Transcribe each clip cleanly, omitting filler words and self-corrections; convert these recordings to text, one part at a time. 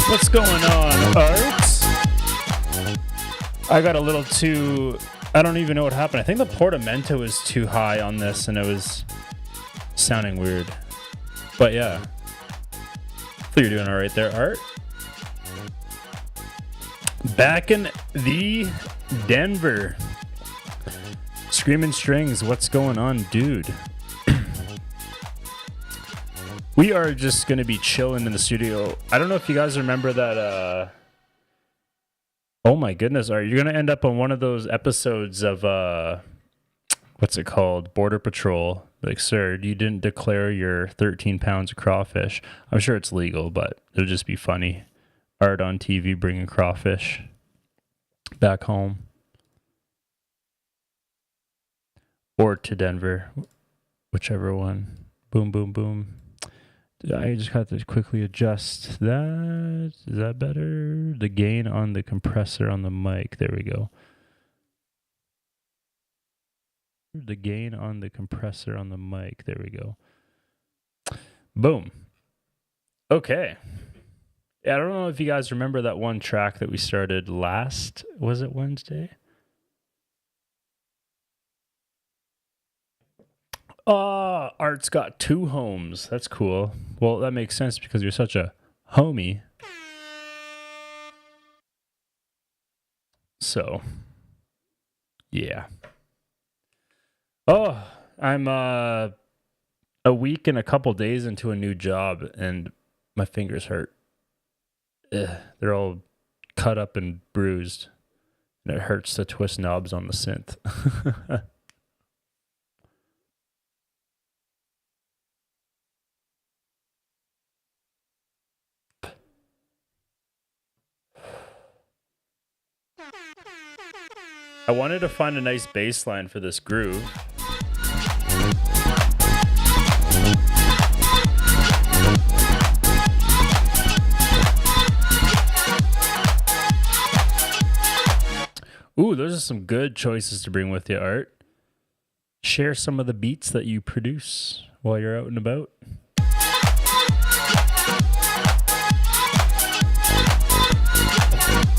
What's going on, Arts? I got a little too... I don't even know what happened. I think the portamento was too high on this and it was sounding weird. But yeah. So you're doing all right there, Art. Back in the Denver. Screaming Strings, what's going on, dude? We are just going to be chilling in the studio. I don't know if you guys remember that. Oh my goodness. Are you going to end up on one of those episodes of, what's it called? Border Patrol. Like, sir, you didn't declare your 13 pounds of crawfish. I'm sure it's legal, but it'll just be funny. Art on TV bringing crawfish back home. Or to Denver. Whichever one. Boom, boom, boom. I just got to quickly adjust that. Is that better? The gain on the compressor on the mic. There we go. The gain on the compressor on the mic. There we go. Boom. Okay. Yeah, I don't know if you guys remember that one track that we started last. Was it Wednesday? Art's got 2 homes. That's cool. Well, that makes sense because you're such a homie. So, yeah. Oh, I'm a week and a couple days into a new job and my fingers hurt. They're all cut up and bruised. And it hurts to twist knobs on the synth. I wanted to find a nice bass line for this groove. Ooh, those are some good choices to bring with you, Art. Share some of the beats that you produce while you're out and about.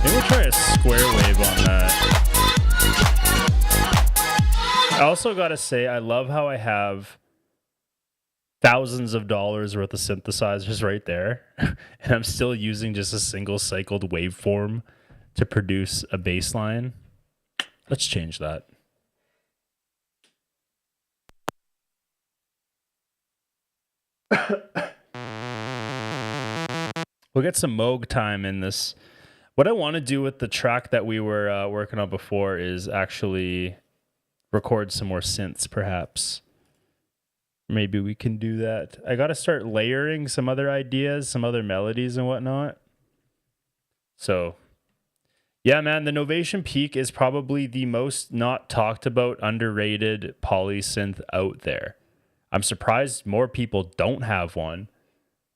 Maybe we'll try a square wave on that. I also got to say, I love how I have thousands of dollars worth of synthesizers right there, and I'm still using just a single cycled waveform to produce a bass line. Let's change that. We'll get some Moog time in this. What I want to do with the track that we were working on before is actually record some more synths, perhaps. Maybe we can do that. I got to start layering some other ideas, some other melodies and whatnot. So, yeah, man, the Novation Peak is probably the most not talked about, underrated poly synth out there. I'm surprised more people don't have one.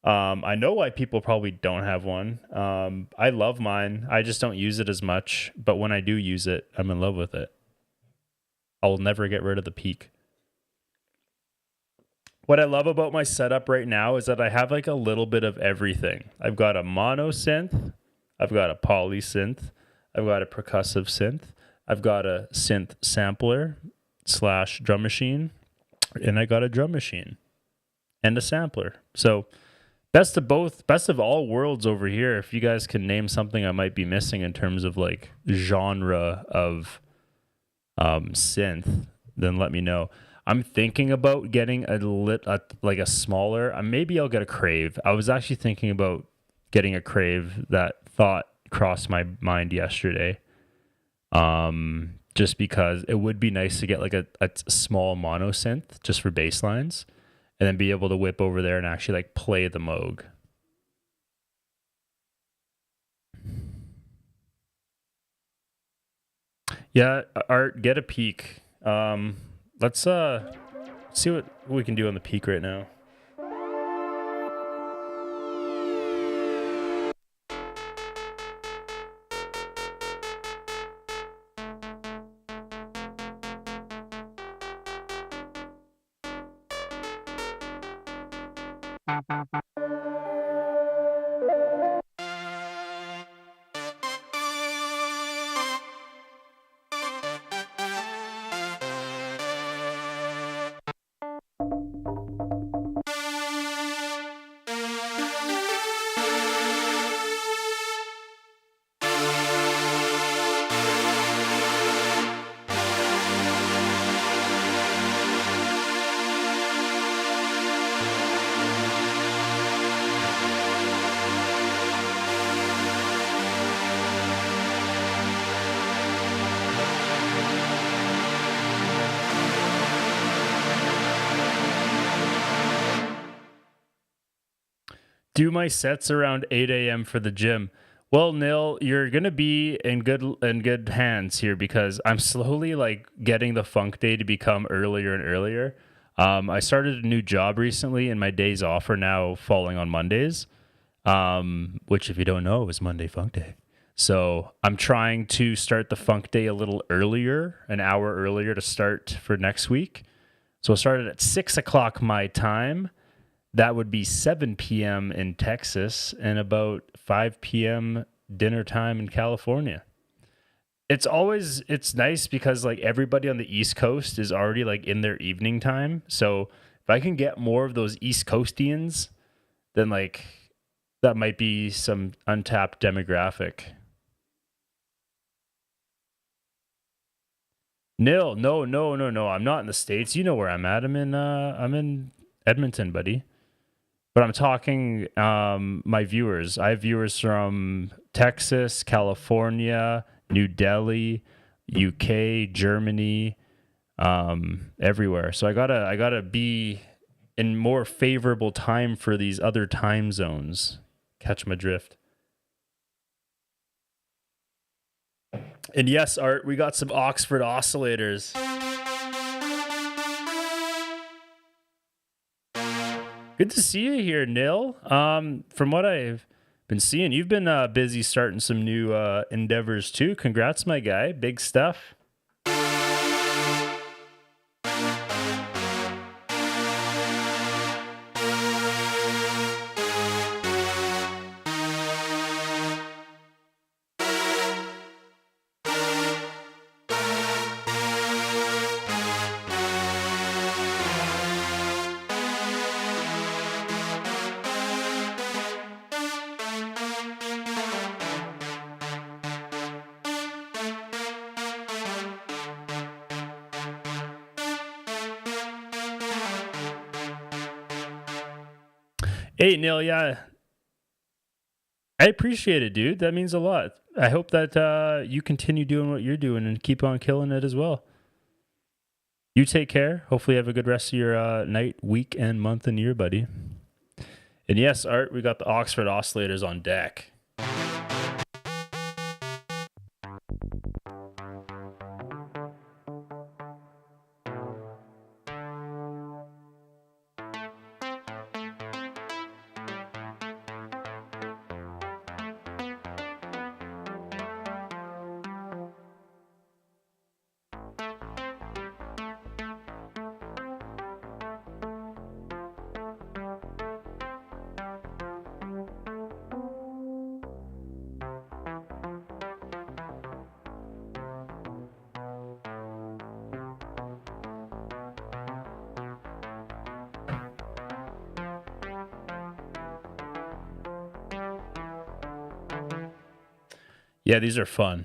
I know why people probably don't have one. I love mine. I just don't use it as much. But when I do use it, I'm in love with it. I'll never get rid of the Peak. What I love about my setup right now is that I have like a little bit of everything. I've got a mono synth. I've got a poly synth. I've got a percussive synth. I've got a synth sampler / drum machine. And I got a drum machine and a sampler. So best of all worlds over here. If you guys can name something I might be missing in terms of like genre of synth, then let me know. I'm thinking about getting like a smaller. Maybe I'll get a Crave. I was actually thinking about getting a Crave. That thought crossed my mind yesterday. Just because it would be nice to get like a small mono synth just for bass lines, and then be able to whip over there and actually like play the Moog. Yeah, Art, get a peek. Let's see what we can do on the peak right now. Do my sets around 8 a.m. for the gym. Well, Nil, you're gonna be in good hands here because I'm slowly like getting the funk day to become earlier and earlier. I started a new job recently, and my days off are now falling on Mondays. Which, if you don't know, is Monday Funk Day. So I'm trying to start the funk day a little earlier, an hour earlier to start for next week. So I'll start it at 6 o'clock my time. That would be 7 p.m. in Texas and about 5 p.m. dinner time in California. It's nice because like everybody on the East Coast is already like in their evening time. So if I can get more of those East Coastians, then like that might be some untapped demographic. Nil, no, no, no, no. I'm not in the States. You know where I'm at. I'm in Edmonton, buddy. But I'm talking my viewers. I have viewers from Texas, California, New Delhi, UK, Germany, everywhere. So I gotta be in more favorable time for these other time zones. Catch my drift. And yes, Art, we got some Oxford oscillators. Good to see you here, Nil. From what I've been seeing, you've been busy starting some new endeavors too. Congrats, my guy. Big stuff. Hey, Neil, yeah, I appreciate it, dude. That means a lot. I hope that you continue doing what you're doing and keep on killing it as well. You take care. Hopefully, you have a good rest of your night, week, and month and year, buddy. And yes, Art, we got the Oxford oscillators on deck. Yeah, these are fun.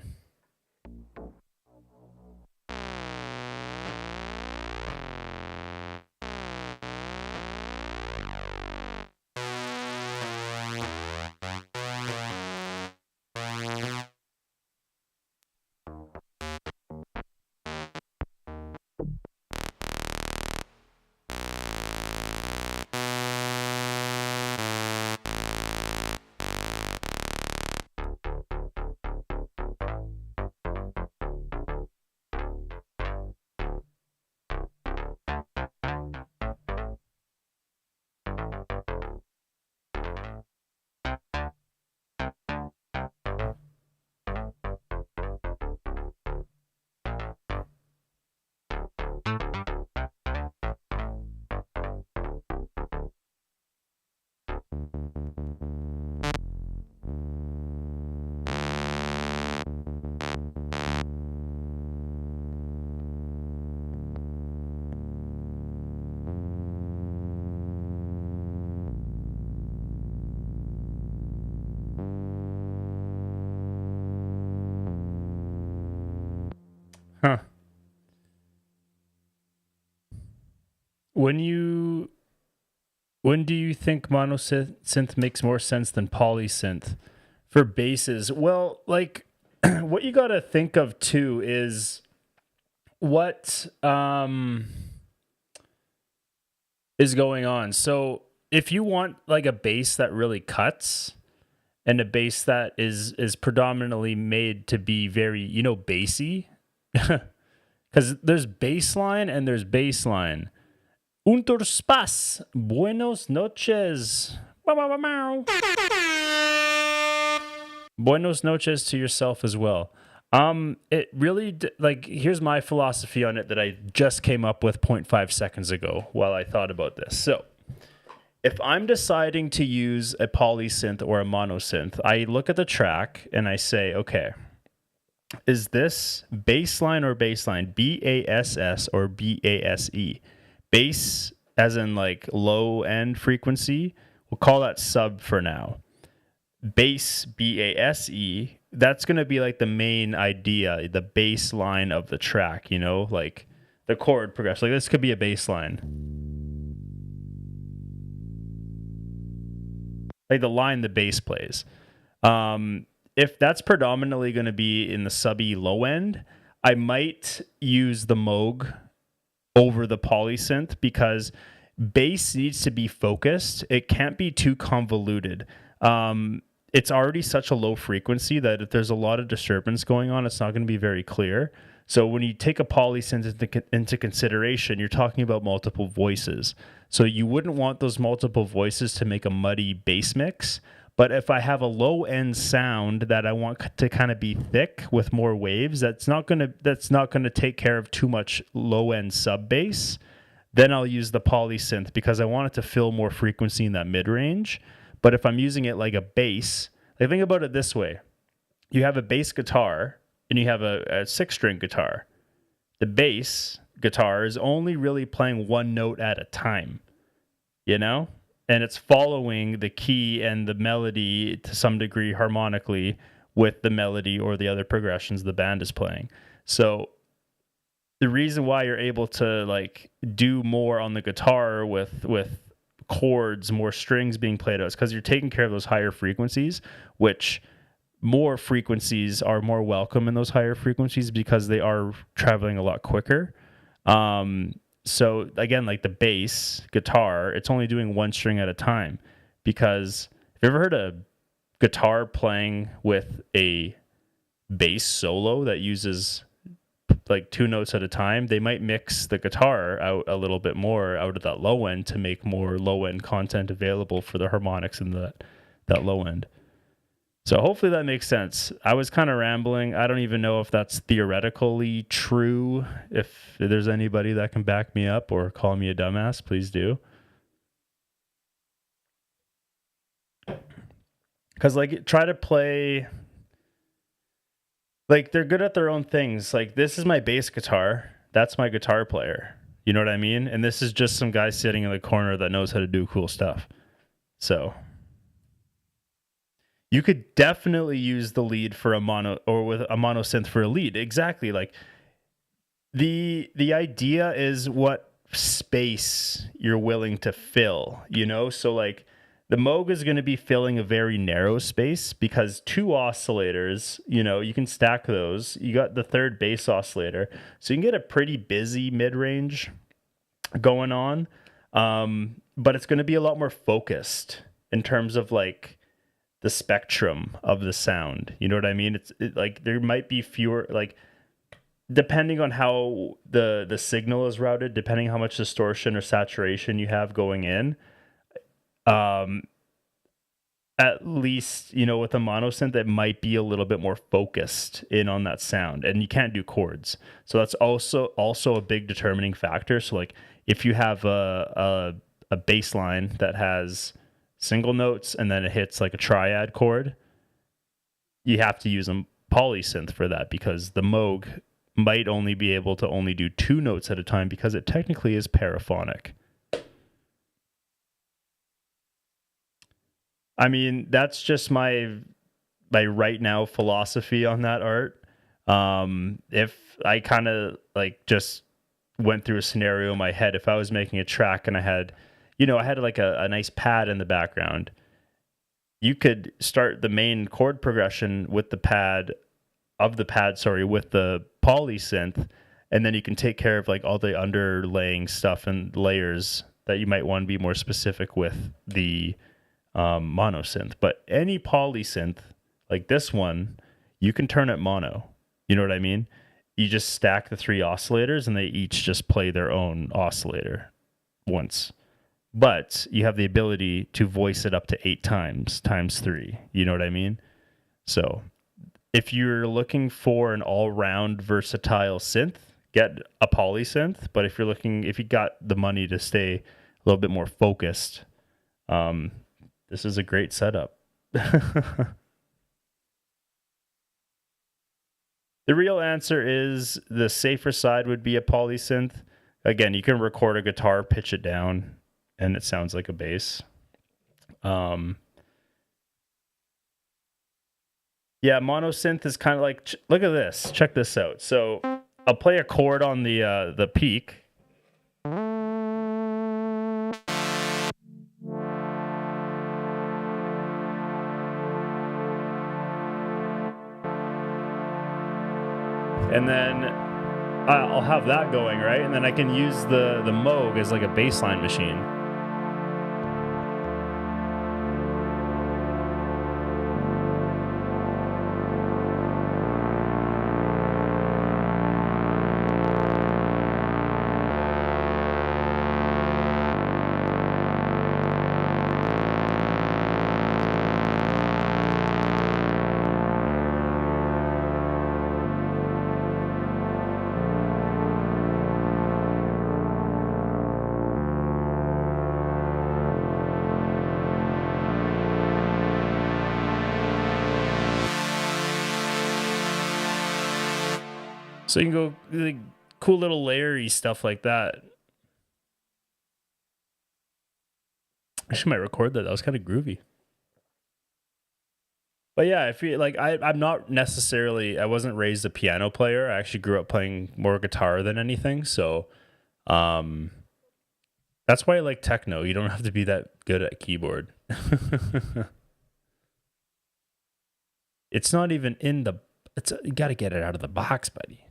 when you when do you think monosynth makes more sense than polysynth for basses? Well, like what you got to think of too is what is going on. So if you want like a bass that really cuts and a bass that is predominantly made to be very, bassy, because there's bass line and there's bass line. Unter spas, buenos noches. Buenos noches to yourself as well. It really like here's my philosophy on it that I just came up with 0.5 seconds ago while I thought about this. So, if I'm deciding to use a polysynth or a monosynth, I look at the track and I say, okay, is this bassline or bassline? BASS or BASE? Bass as in like low end frequency. We'll call that sub for now. Bass, BASE, that's going to be like the main idea, the bass line of the track, like the chord progression. Like this could be a bass line. Like the line the bass plays. If that's predominantly going to be in the subby low end, I might use the Moog over the polysynth because bass needs to be focused. It can't be too convoluted. It's already such a low frequency that if there's a lot of disturbance going on, it's not going to be very clear. So when you take a polysynth into consideration, you're talking about multiple voices. So you wouldn't want those multiple voices to make a muddy bass mix. But if I have a low end sound that I want to kind of be thick with more waves, that's not going to take care of too much low end sub bass, then I'll use the polysynth because I want it to fill more frequency in that mid range. But if I'm using it like a bass, like think about it this way. You have a bass guitar and you have a 6-string guitar. The bass guitar is only really playing one note at a time, and it's following the key and the melody to some degree harmonically with the melody or the other progressions the band is playing. So the reason why you're able to like do more on the guitar with chords, more strings being played out is because you're taking care of those higher frequencies, which more frequencies are more welcome in those higher frequencies because they are traveling a lot quicker. So again, like the bass guitar, it's only doing one string at a time because have you ever heard a guitar playing with a bass solo that uses like 2 notes at a time? They might mix the guitar out a little bit more out of that low end to make more low end content available for the harmonics in that low end. So hopefully that makes sense. I was kind of rambling. I don't even know if that's theoretically true. If there's anybody that can back me up or call me a dumbass, please do. Because like try to play, like they're good at their own things. Like this is my bass guitar. That's my guitar player. You know what I mean? And this is just some guy sitting in the corner that knows how to do cool stuff. So you could definitely use the lead for a mono or with a monosynth for a lead. Exactly. Like the idea is what space you're willing to fill, So like the Moog is going to be filling a very narrow space because 2 oscillators, you can stack those. You got the third bass oscillator. So you can get a pretty busy mid-range going on. But it's going to be a lot more focused in terms of like the spectrum of the sound. You know what I mean? It's like there might be fewer, like depending on how the signal is routed, depending how much distortion or saturation you have going in, at least, with a monosynth, it might be a little bit more focused in on that sound, and you can't do chords. So that's also a big determining factor. So like if you have a bass line that has single notes and then it hits like a triad chord, you have to use a polysynth for that because the Moog might only be able to only do 2 notes at a time because it technically is paraphonic. I mean, that's just my right now philosophy on that art. If I kind of like just went through a scenario in my head. If I was making a track and I had, I had like a nice pad in the background, you could start the main chord progression with the pad, with the poly synth, and then you can take care of like all the underlaying stuff and layers that you might want to be more specific with the mono synth. But any poly synth like this one, you can turn it mono. You know what I mean? You just stack the 3 oscillators and they each just play their own oscillator once. But you have the ability to voice it up to 8 times 3. You know what I mean? So if you're looking for an all-round versatile synth, get a poly synth. But if you got the money to stay a little bit more focused, this is a great setup. The real answer is the safer side would be a poly synth. Again, you can record a guitar, pitch it down, and it sounds like a bass. Yeah, mono synth is kind of like, look at this. Check this out. So I'll play a chord on the peak. And then I'll have that going, right? And then I can use the Moog as like a bassline machine. So you can go like cool little layery stuff like that. I actually might record that. That was kind of groovy. But yeah, if you like, I'm not necessarily, I wasn't raised a piano player. I actually grew up playing more guitar than anything. So that's why I like techno. You don't have to be that good at keyboard. It's not even in the, you got to get it out of the box, buddy.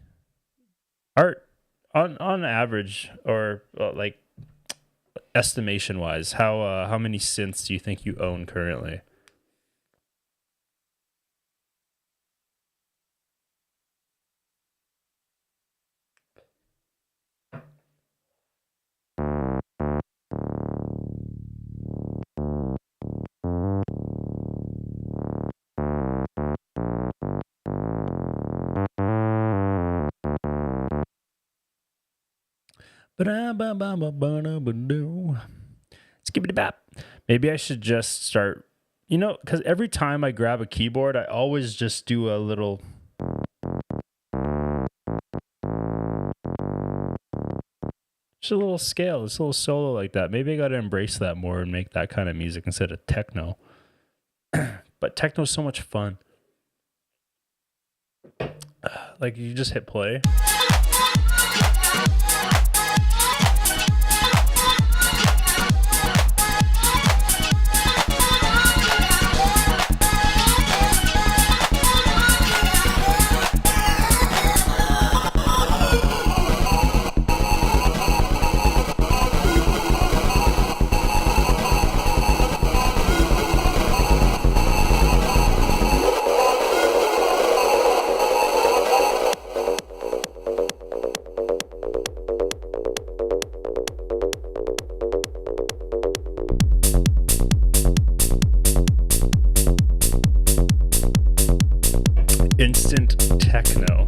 Art, on average, or like estimation wise, how many synths do you think you own currently? Maybe I should just start, because every time I grab a keyboard, I always just do a little. Just a little scale, just a little solo like that. Maybe I got to embrace that more and make that kind of music instead of techno. But techno's so much fun. Like you just hit play. Instant techno.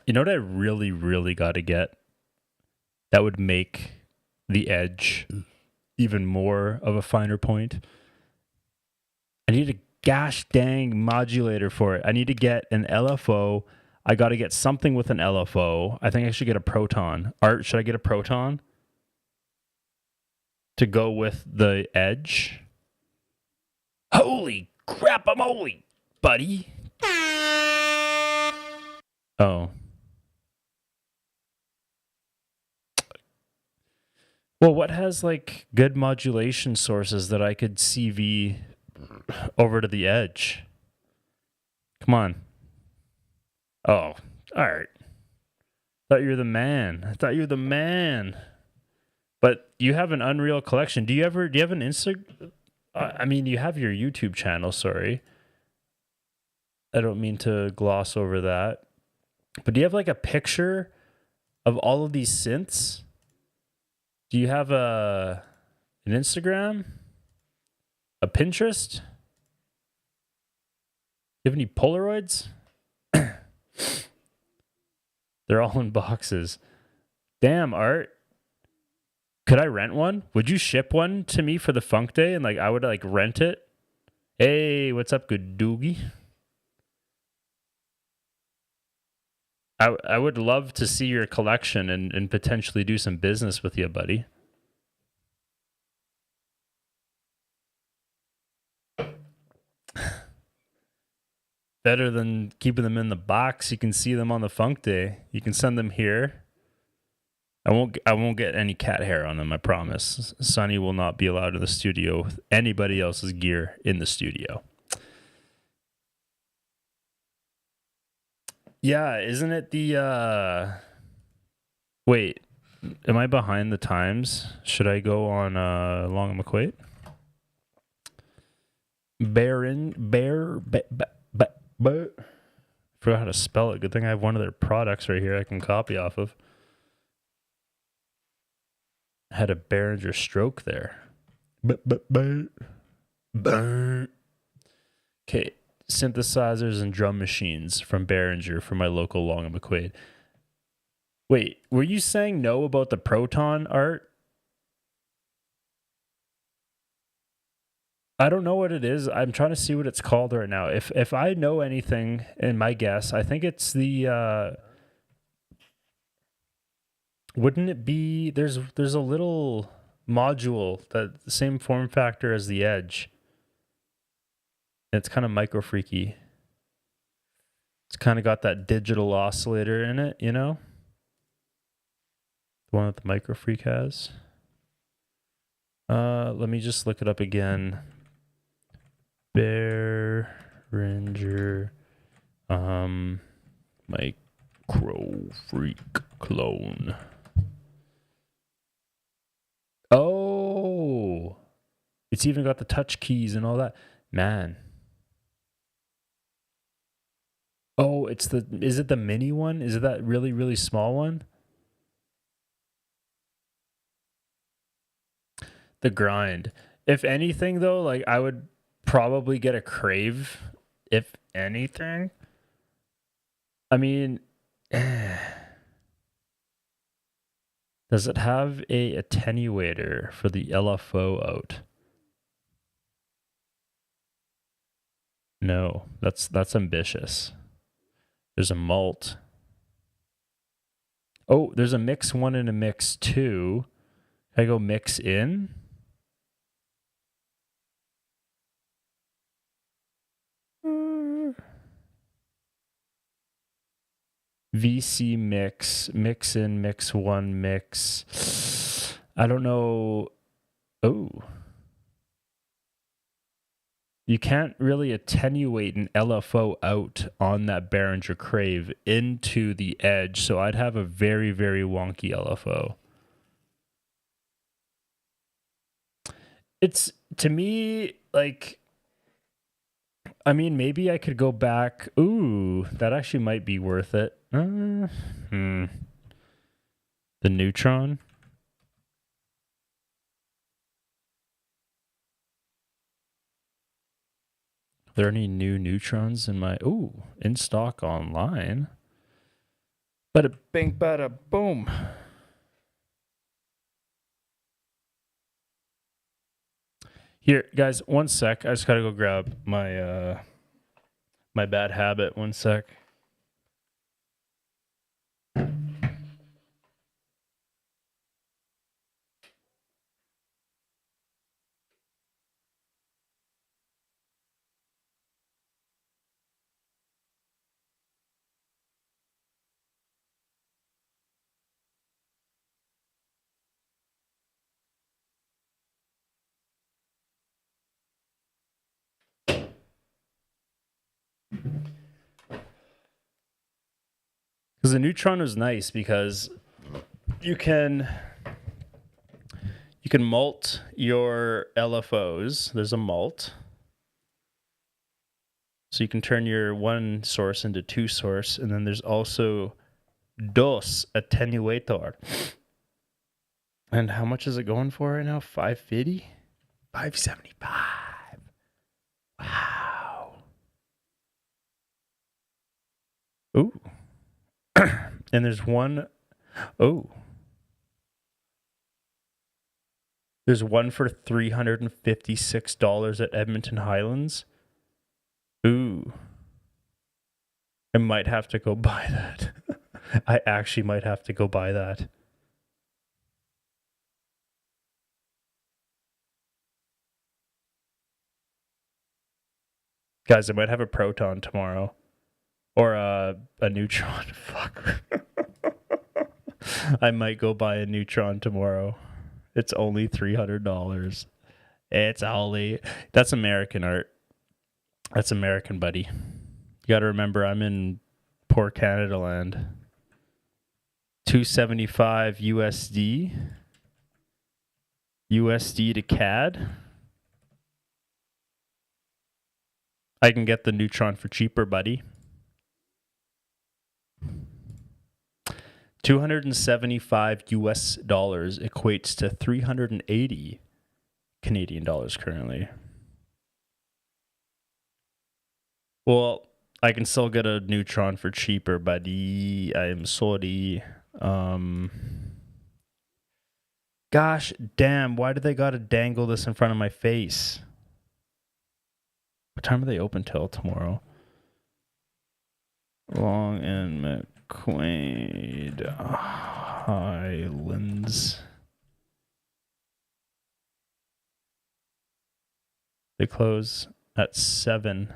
You know what I really, really got to get? that would make the edge even more of a finer point. I need a gosh dang modulator for it. I need to get an LFO. I got to get something with an LFO. I think I should get a proton. Art, should I get a proton to go with the edge? Holy crap, I'm holy, buddy. Oh. Well, what has like good modulation sources that I could CV over to the edge? Come on. Oh, all right. Thought you were the man. I thought you were the man. But you have an Unreal collection. Do you have an Instagram? I mean, you have your YouTube channel, sorry. I don't mean to gloss over that. But do you have like a picture of all of these synths? Do you have an Instagram? A Pinterest? Do you have any Polaroids? They're all in boxes. Damn, Art. Could I rent one? Would you ship one to me for the Funk Day? And like I would like rent it? Hey, what's up, good doogie? I would love to see your collection and potentially do some business with you, buddy. Better than keeping them in the box. You can see them on the Funk Day. You can send them here. I won't get any cat hair on them, I promise. Sonny will not be allowed in the studio with anybody else's gear in the studio. Yeah, isn't it the wait, am I behind the times? Should I go on Long and McQuaid? Forgot how to spell it. Good thing I have one of their products right here I can copy off of. I had a Behringer stroke there. Okay, synthesizers and drum machines from Behringer for my local Long and McQuaid. Wait, were you saying no about the Proton, Art? I don't know what it is. I'm trying to see what it's called right now. If I know anything in my guess, I think it's the wouldn't it be there's a little module that the same form factor as the Edge. It's kind of micro freaky. It's kind of got that digital oscillator in it, you know? The one that the micro freak has. Let me just look it up again. Behringer micro freak clone. Oh, it's even got the touch keys and all that. Man. Oh, is it the mini one? Is it that really, really small one? The grind. If anything though, like I would probably get a Crave, if anything. I mean, does it have a attenuator for the LFO out? No, that's ambitious. There's a mult. Oh, there's a mix 1 and a mix 2. Can I go mix in? VC mix, mix in, mix 1, mix. I don't know. Oh. You can't really attenuate an LFO out on that Behringer Crave into the Edge, so I'd have a very, very wonky LFO. It's, to me, like, I mean, maybe I could go back. Ooh, that actually might be worth it. The Neutron. Are there any new Neutrons in my... Ooh, in stock online. Bada bing, bada boom. Here, guys, one sec. I just gotta go grab my my bad habit. One sec. Because the Neutron is nice because you can mult your LFOs. There's a mult. So you can turn your one source into two source, and then there's also dos attenuator. And how much is it going for right now? 550? 575. Wow. Ooh. And there's one. Oh. There's one for $356 at Edmonton Highlands. Ooh. I might have to go buy that. I actually might have to go buy that. Guys, I might have a proton tomorrow. Or a neutron. Fuck. I might go buy a neutron tomorrow. It's only $300. It's only... That's American art. That's American, buddy. You got to remember, I'm in poor Canada land. $275 USD. USD to CAD. I can get the neutron for cheaper, buddy. 275 US dollars equates to 380 Canadian dollars currently. Well, I can still get a neutron for cheaper, buddy. I am sorry. Gosh damn, why do they gotta dangle this in front of my face? What time are they open till tomorrow? Long and McQuaid Highlands. They close at 7.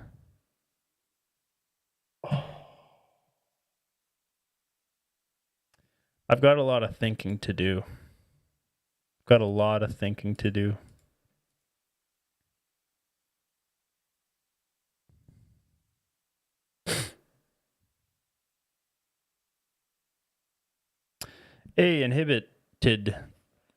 I've got a lot of thinking to do. Got a lot of thinking to do. Hey, Inhibited.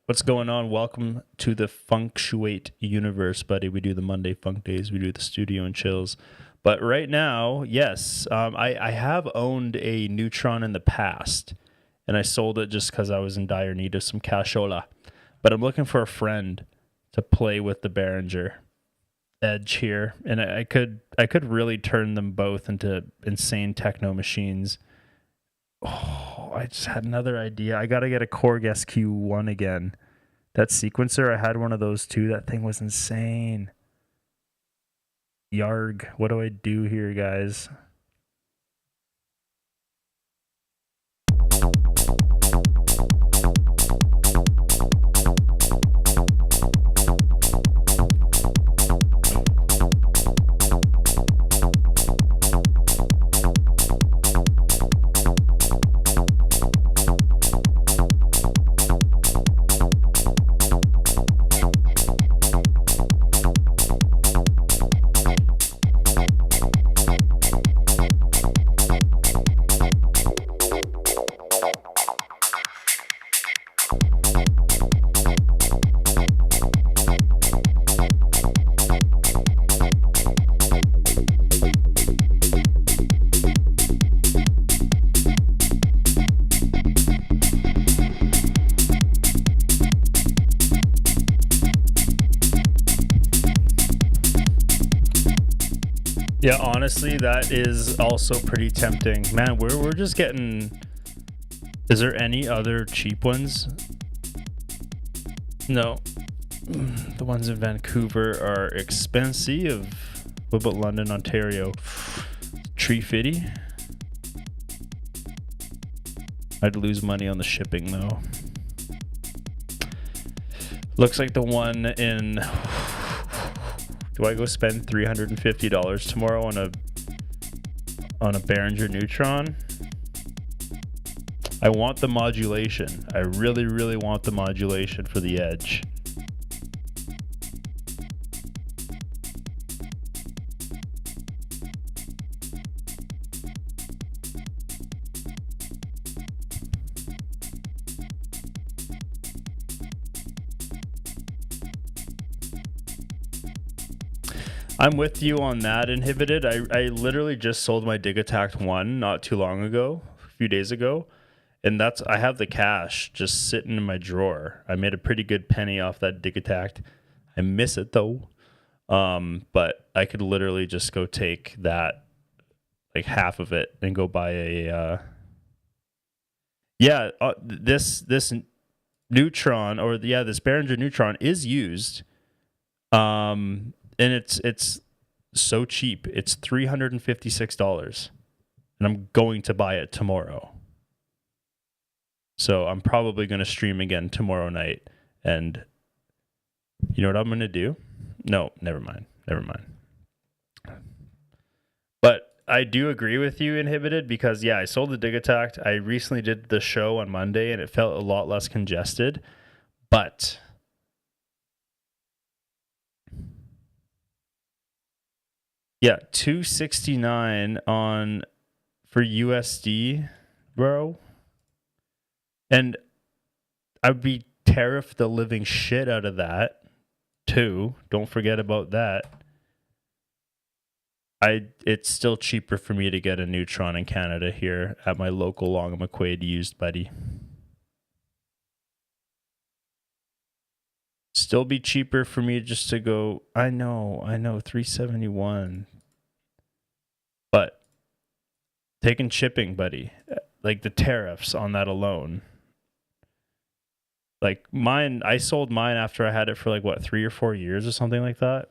What's going on? Welcome to the Funktuate universe, buddy. We do the Monday Funk Days. We do the studio and chills. But right now, yes, I have owned a Neutron in the past, and I sold it just because I was in dire need of some cashola. But I'm looking for a friend to play with the Behringer Edge here, and I could really turn them both into insane techno machines. Oh, I just had another idea. I got to get a Korg SQ1 again. That sequencer, I had one of those too. That thing was insane. Yarg. What do I do here, guys? Yeah, honestly, that is also pretty tempting. Man, we're just getting... Is there any other cheap ones? No. The ones in Vancouver are expensive. What about London, Ontario? $350. I'd lose money on the shipping though. Looks like the one in. Do I go spend $350 tomorrow on a Behringer Neutron? I want the modulation. I really, really want the modulation for the Edge. I'm with you on that, Inhibited. I literally just sold my Digitact 1 not too long ago, a few days ago. And I have the cash just sitting in my drawer. I made a pretty good penny off that Digitact. I miss it though. But I could literally just go take that, like half of it, and go buy this Neutron, or this Behringer Neutron is used. And it's so cheap. It's $356, and I'm going to buy it tomorrow. So I'm probably going to stream again tomorrow night. And you know what I'm going to do? No, never mind. But I do agree with you, Inhibited, because I sold the Digitact. I recently did the show on Monday, and it felt a lot less congested. But $269 for USD, bro. And I'd be tariffed the living shit out of that too. Don't forget about that. It's still cheaper for me to get a Neutron in Canada here at my local Long McQuaid used buddy. Still be cheaper for me just to go. I know, $371. But taking shipping, buddy, like the tariffs on that alone. Like mine, I sold mine after I had it for 3 or 4 years or something like that.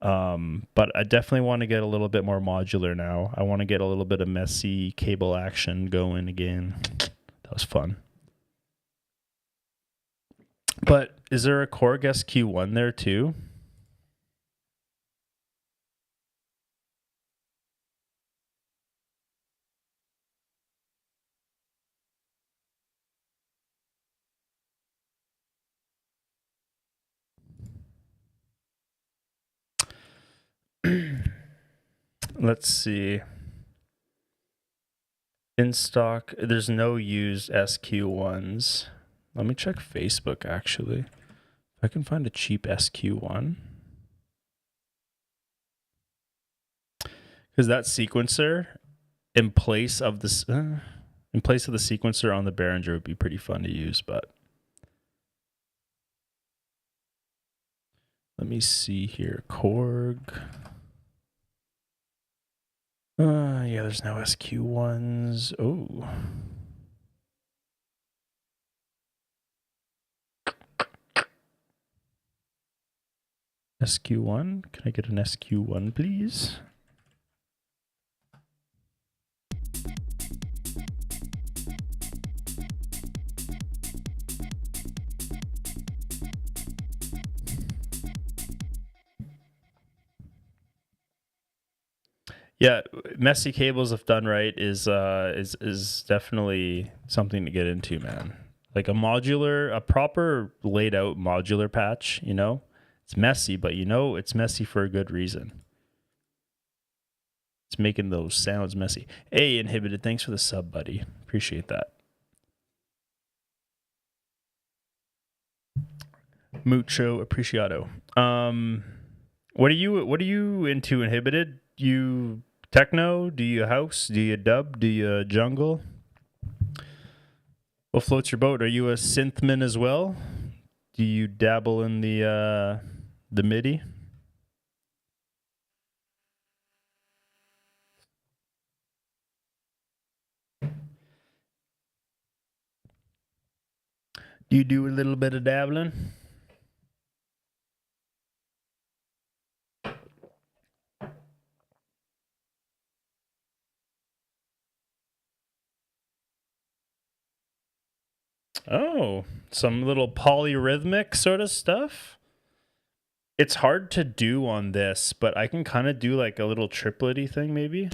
But I definitely want to get a little bit more modular now. I want to get a little bit of messy cable action going again. That was fun. But is there a Korg SQ1 there too? Let's see. In stock, there's no used SQ1s. Let me check Facebook, actually. If I can find a cheap SQ1. Because that sequencer, in place of the sequencer on the Behringer, would be pretty fun to use, but... Let me see here. Korg. There's no SQ1s. Oh. SQ1? Can I get an SQ1, please? Yeah, messy cables, if done right, is definitely something to get into, man. Like a proper laid out modular patch, it's messy, but it's messy for a good reason. It's making those sounds messy. Hey, Inhibited, thanks for the sub, buddy. Appreciate that. Mucho appreciado. What are you into, Inhibited? You techno? Do you house? Do you dub? Do you jungle? What floats your boat? Are you a synthman as well? Do you dabble in the MIDI? Do you do a little bit of dabbling? Oh, some little polyrhythmic sort of stuff. It's hard to do on this, but I can kind of do like a little triplet-y thing maybe.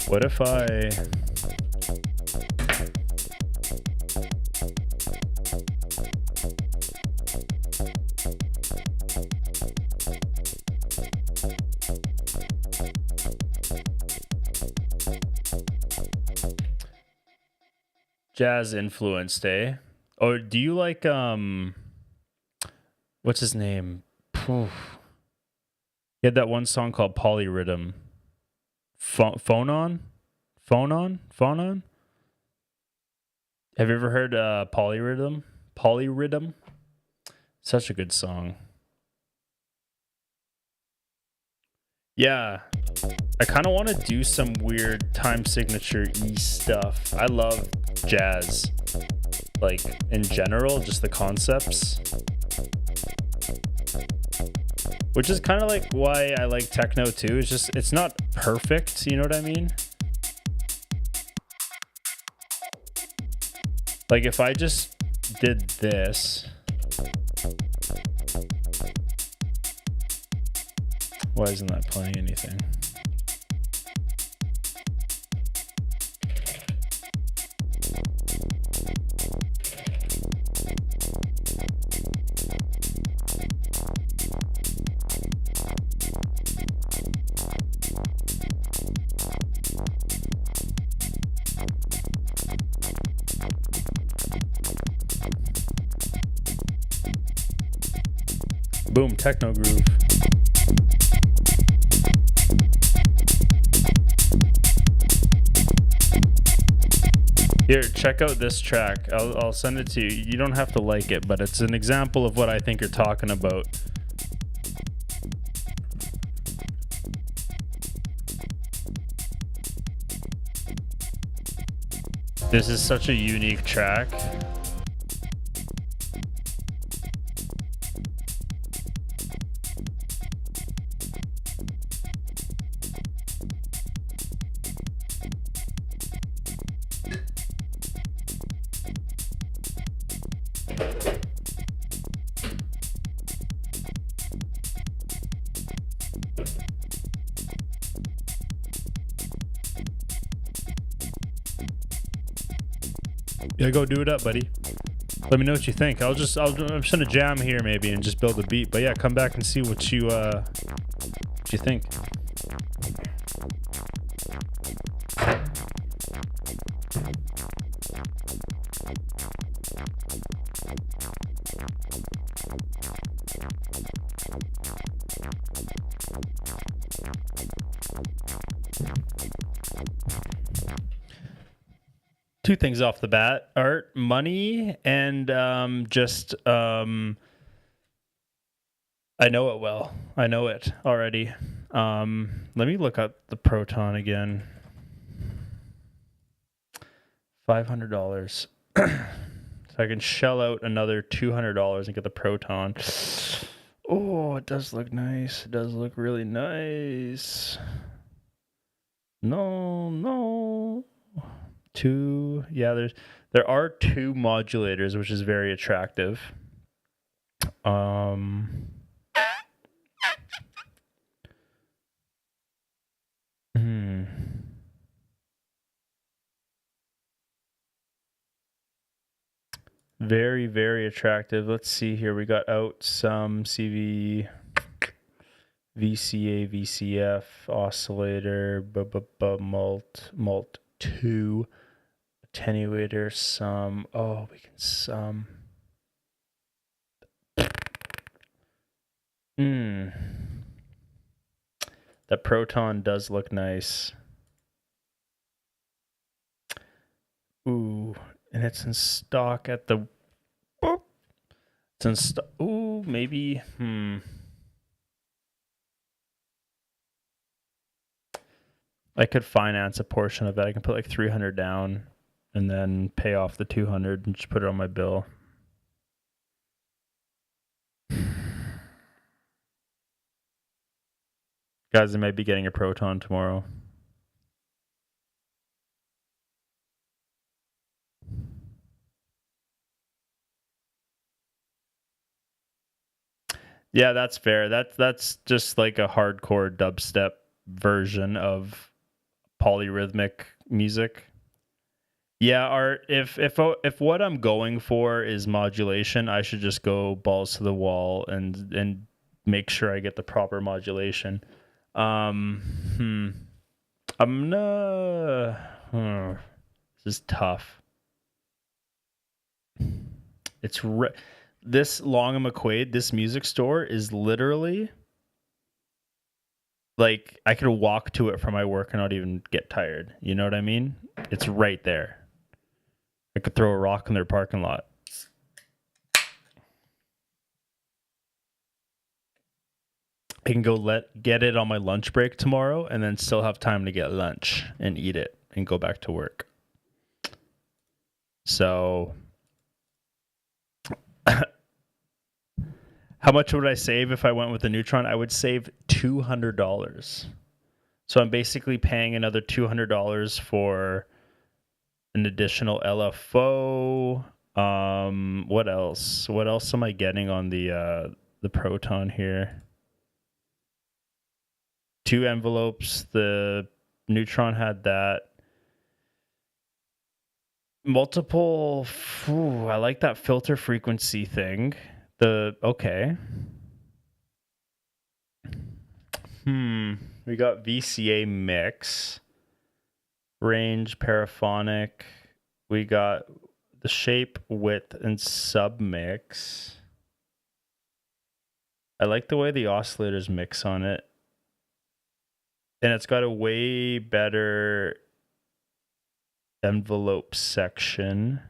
What if I... Jazz influenced, eh? Or do you like what's his name? He had that one song called Polyrhythm. Phone on? Have you ever heard Polyrhythm? Polyrhythm? Such a good song. Yeah. I kind of want to do some weird time signature-y stuff. I love jazz. Like, in general, just the concepts. Which is kind of like why I like techno too. It's just, it's not perfect, you know what I mean? Like if I just did this. Why isn't that playing anything? Boom, techno groove. Here, check out this track. I'll send it to you. You don't have to like it, but it's an example of what I think you're talking about. This is such a unique track. Yeah, go do it up, buddy. Let me know what you think. I'm just gonna jam here maybe and just build a beat. But yeah, come back and see what you think. Two things off the bat: art, money, and just I know it well. I know it already. Let me look up the Proton again. $500. So I can shell out another $200 and get the Proton. Oh, it does look nice. It does look really nice. No. There are two modulators, which is very attractive. Very, very attractive. Let's see here. We got out some CV, VCA, VCF, oscillator, mult 2, attenuator, some. Oh, we can some. That Proton does look nice. Ooh, and it's in stock at the. It's in stock. Ooh, maybe. I could finance a portion of it. I can put like 300 down and then pay off the 200 and just put it on my bill. Guys, I might be getting a Proton tomorrow. Yeah, that's fair. That's just like a hardcore dubstep version of polyrhythmic music. Yeah, Art, if what I'm going for is modulation, I should just go balls to the wall and make sure I get the proper modulation. Um, hmm. I'm gonna. This is tough. It's this Long and McQuaid, this music store is literally like I could walk to it from my work and not even get tired. You know what I mean? It's right there. I could throw a rock in their parking lot. I can go get it on my lunch break tomorrow and then still have time to get lunch and eat it and go back to work. So how much would I save if I went with the Neutron? I would save $200. So I'm basically paying another $200 for an additional LFO. What else? What else am I getting on the Proton here? 2 envelopes. The Neutron had that. Multiple. I like that filter frequency thing. Okay. We got VCA mix, range, paraphonic. We got the shape, width, and submix. I like the way the oscillators mix on it. And it's got a way better envelope section.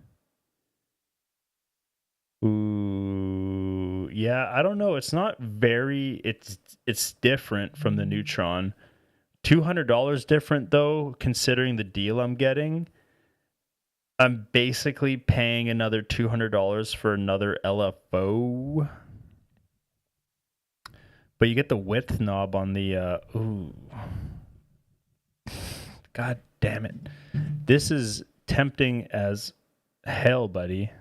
Ooh, yeah, I don't know. It's not very, it's different from the Neutron. $200 different though, considering the deal I'm getting. I'm basically paying another $200 for another LFO. But you get the width knob on the, ooh. God damn it. This is tempting as hell, buddy.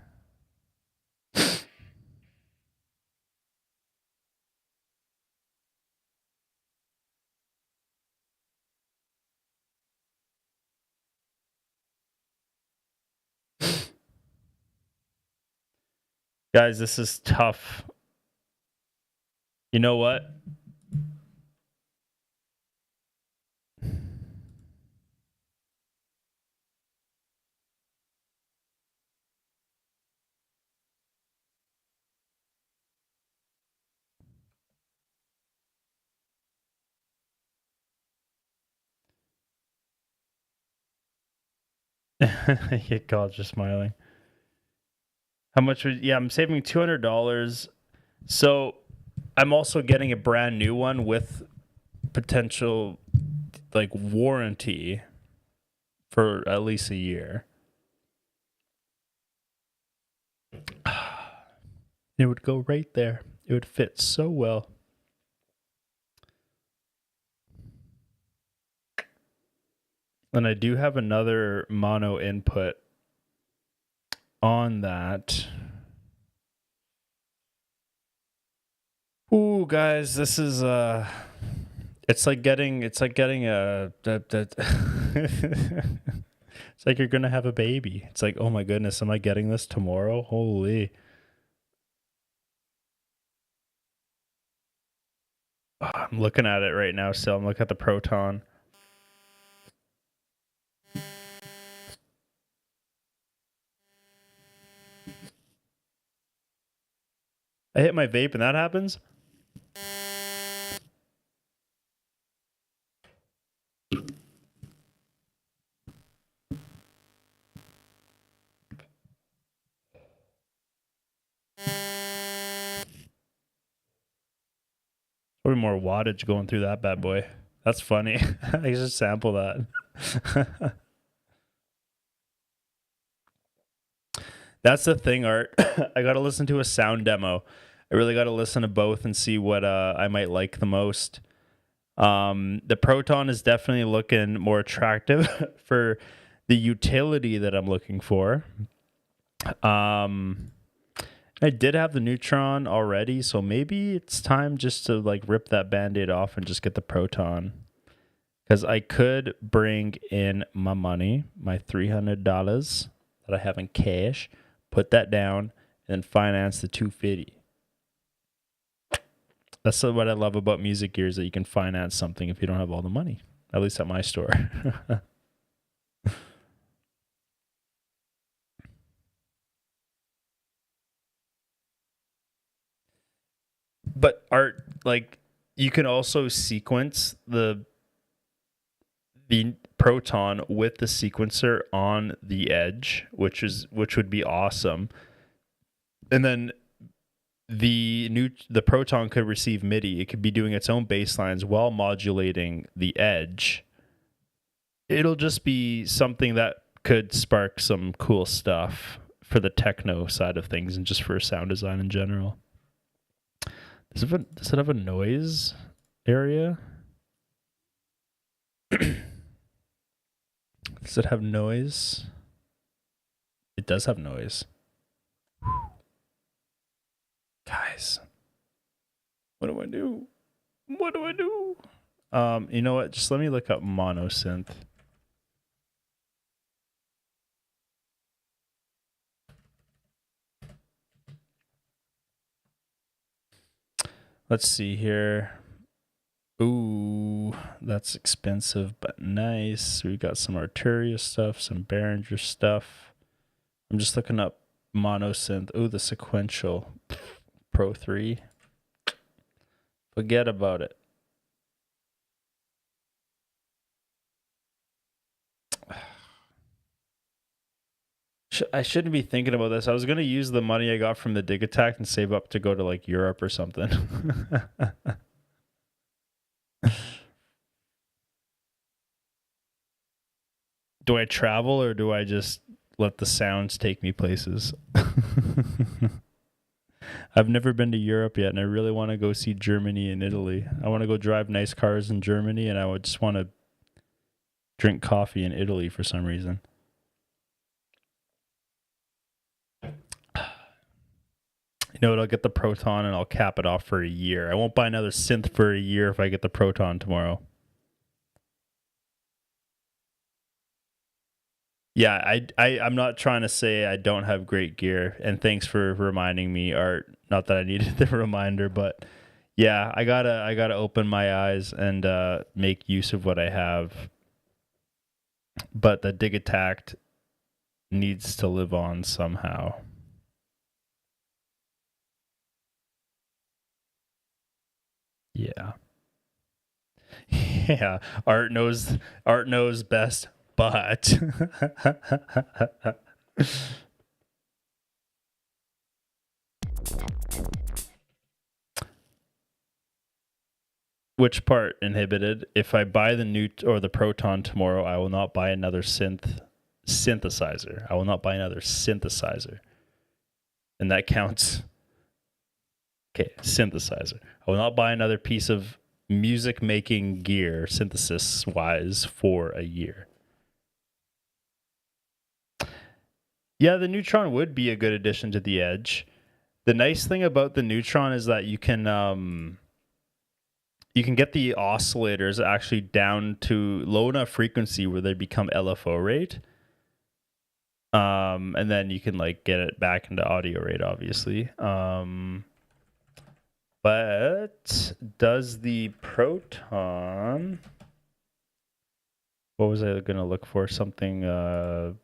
Guys, this is tough. You know what? Yeah, God's just smiling. How much would, yeah, I'm saving $200. So I'm also getting a brand new one with potential like warranty for at least a year. It would go right there. It would fit so well. And I do have another mono input on that. Ooh, guys, this is it's like getting a it's like you're gonna have a baby. It's like, oh my goodness, am I getting this tomorrow? Holy. I'm looking at it right now still. I'm looking at the Proton. I hit my vape and that happens? Probably more wattage going through that bad boy. That's funny. I just sample that. That's the thing, Art. I got to listen to a sound demo. I really got to listen to both and see what I might like the most. The Proton is definitely looking more attractive for the utility that I'm looking for. I did have the neutron already, so maybe it's time just to like rip that band-aid off and just get the proton. Because I could bring in my money, my $300 that I have in cash, put that down, and then finance the 250. That's what I love about music gear, is that you can finance something if you don't have all the money. At least at my store. But art, like, you can also sequence the proton with the sequencer on the edge, which would be awesome. And then the proton could receive MIDI. It could be doing its own bass lines while modulating the edge. It'll just be something that could spark some cool stuff for the techno side of things and just for sound design in general. Does it have a noise area? Does it have noise? It does have noise. Guys, what do I do? What do I do? You know what? Just let me look up monosynth. Let's see here. Ooh, that's expensive, but nice. We got some Arturia stuff, some Behringer stuff. I'm just looking up monosynth. Ooh, the sequential Pro 3. Forget about it. I shouldn't be thinking about this. I was going to use the money I got from the Dig Attack and save up to go to like Europe or something. Do I travel or do I just let the sounds take me places? I've never been to Europe yet, and I really want to go see Germany and Italy. I want to go drive nice cars in Germany, and I would just want to drink coffee in Italy for some reason. You know what? I'll get the proton and I'll cap it off for a year. I won't buy another synth for a year if I get the proton tomorrow. Yeah, I'm not trying to say I don't have great gear, and thanks for reminding me, Art. Not that I needed the reminder, but yeah, I gotta open my eyes and make use of what I have. But the Dig Attack needs to live on somehow. Yeah. Yeah. Art knows best, but which part inhibited? If I buy the Newt or the Proton tomorrow, I will not buy another synthesizer. I will not buy another synthesizer. And that counts. Okay, synthesizer. I will not buy another piece of music making gear, synthesis wise, for a year. Yeah, the Neutron would be a good addition to the Edge. The nice thing about the Neutron is that you can get the oscillators actually down to low enough frequency where they become LFO rate. And then you can like get it back into audio rate, obviously. But does the Proton... What was I going to look for? Something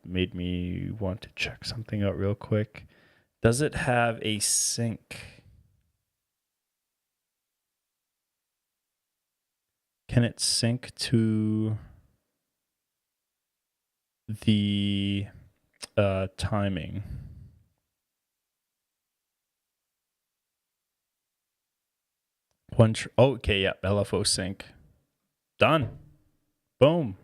made me want to check something out real quick. Does it have a sync? Can it sync to the timing? Okay, yeah, LFO sync. Done. Boom.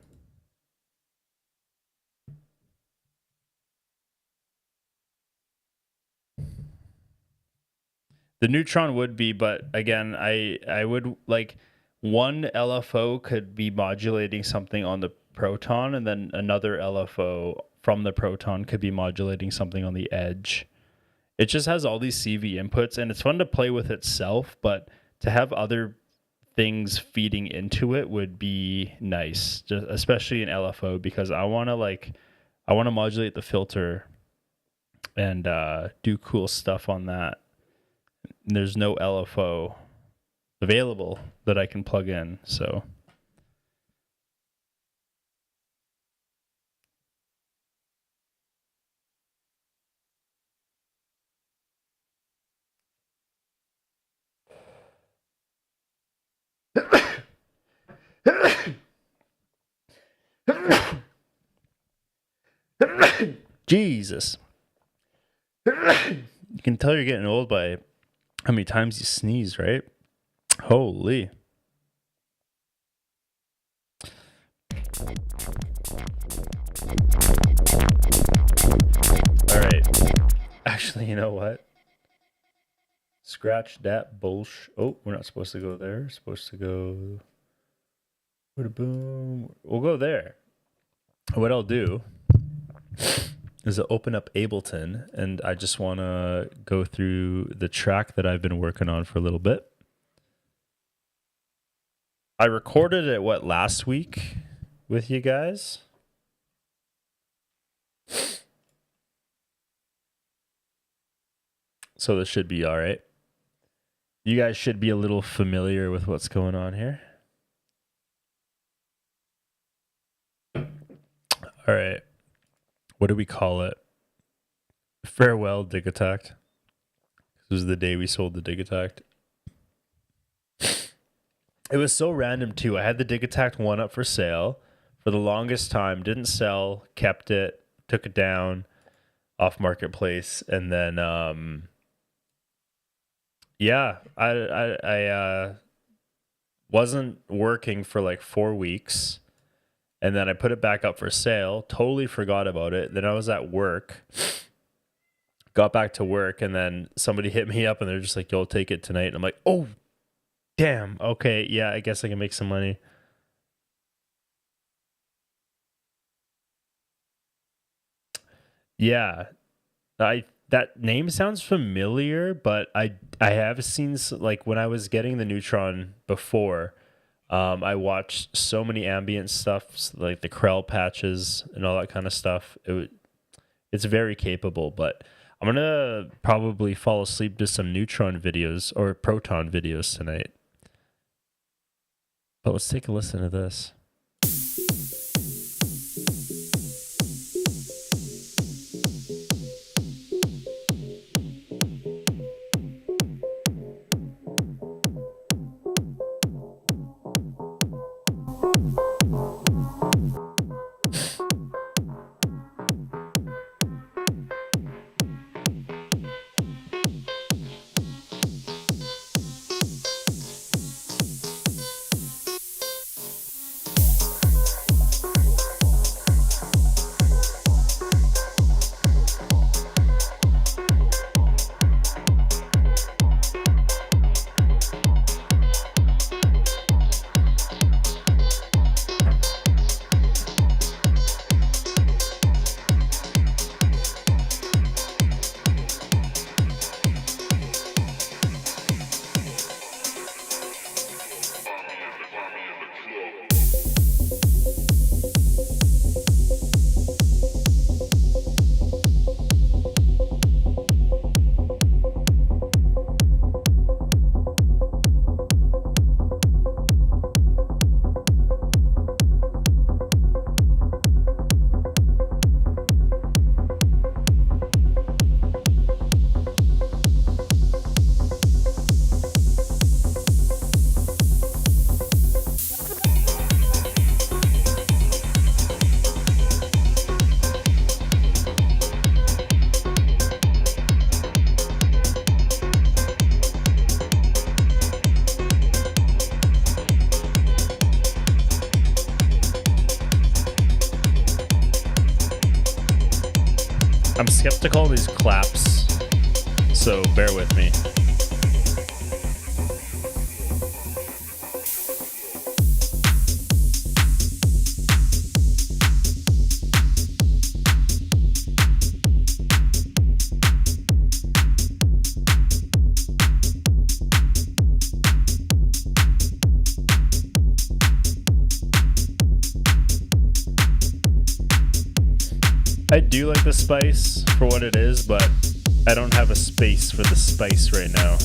The Neutron would be, but again, I would like one LFO could be modulating something on the Proton, and then another LFO from the Proton could be modulating something on the Edge. it just has all these CV inputs, and it's fun to play with itself, but to have other things feeding into it would be nice, just especially in LFO, because I want to modulate the filter and do cool stuff on that. And there's no LFO available that I can plug in, so Jesus. You can tell you're getting old by how many times you sneeze, right? Holy. All right. Actually, you know what? Scratch that bullshit. Oh, we're not supposed to go there. We're supposed to go. Boom. We'll go there. What I'll do is I'll open up Ableton, and I just want to go through the track that I've been working on for a little bit. I recorded it, last week with you guys? So this should be all right. You guys should be a little familiar with what's going on here. All right. What do we call it? Farewell, Dig Attack. This was the day we sold the Dig Attack. It was so random too. I had the Dig Attack 1 up for sale for the longest time. Didn't sell. Kept it. Took it down off Marketplace, and then I wasn't working for like 4 weeks. And then I put it back up for sale, totally forgot about it. Then I was at work, got back to work, and then somebody hit me up and they're just like, yo, take it tonight. And I'm like, oh, damn. Okay, yeah, I guess I can make some money. Yeah, that name sounds familiar, but I have seen, like, when I was getting the Neutron before, I watched so many ambient stuff, like the Krell patches and all that kind of stuff. It's very capable, but I'm going to probably fall asleep to some Neutron videos or Proton videos tonight. But let's take a listen to this. I'm skeptical of these claps, so bear with me. I do like the spice for what it is, but I don't have a space for the spice right now.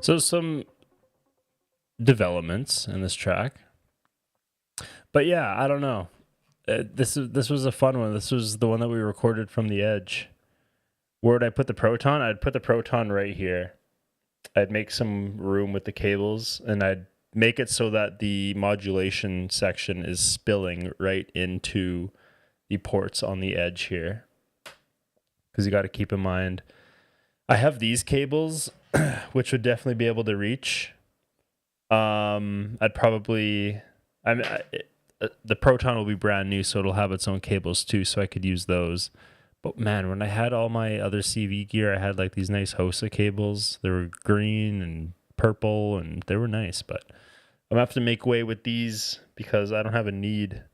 So some developments in this track. But yeah, I don't know. This was a fun one. This was the one that we recorded from the Edge. Where would I put the Proton? I'd put the Proton right here. I'd make some room with the cables, and I'd make it so that the modulation section is spilling right into the ports on the Edge here. Because you got to keep in mind, I have these cables, which would definitely be able to reach. I'd probably, the Proton will be brand new, so it'll have its own cables too, so I could use those. But man, when I had all my other CV gear, I had like these nice Hosa cables. They were green and purple, and they were nice. But I'm gonna have to make way with these because I don't have a need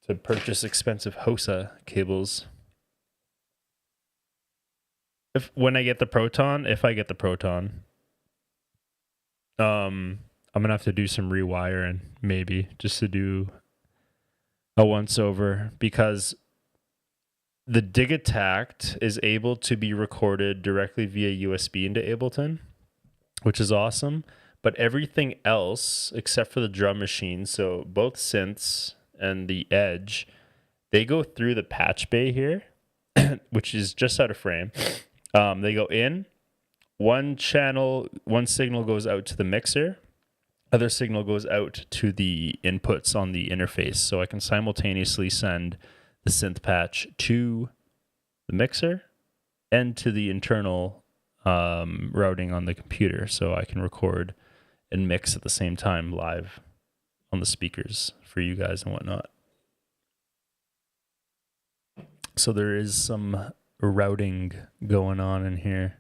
to purchase expensive Hosa cables. When I get the Proton, if I get the Proton, I'm gonna have to do some rewiring, maybe just to do a once over, because the Digitact is able to be recorded directly via USB into Ableton, which is awesome. But everything else, except for the drum machine, so both synths and the Edge, they go through the patch bay here, which is just out of frame. They go in, one signal goes out to the mixer, other signal goes out to the inputs on the interface. So I can simultaneously send the synth patch to the mixer and to the internal routing on the computer. So I can record and mix at the same time live on the speakers for you guys and whatnot. So there is some routing going on in here.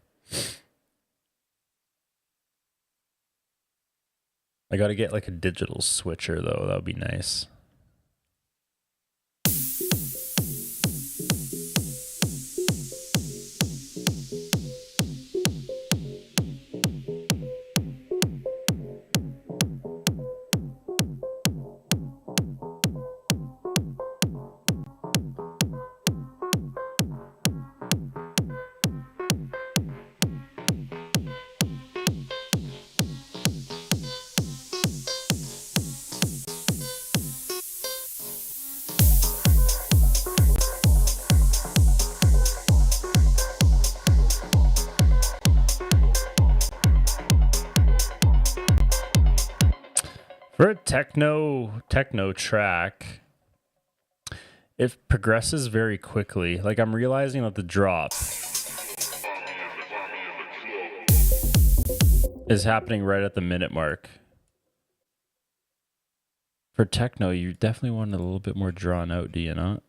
I got to get like a digital switcher though. That would be nice. For a techno track, it progresses very quickly. Like I'm realizing that the drop is happening right at the minute mark. For techno, you definitely want it a little bit more drawn out, do you not?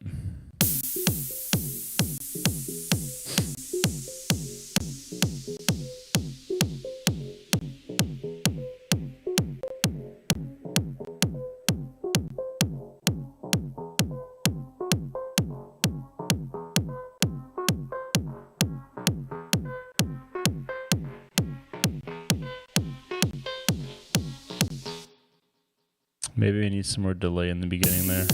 Maybe I need some more delay in the beginning there.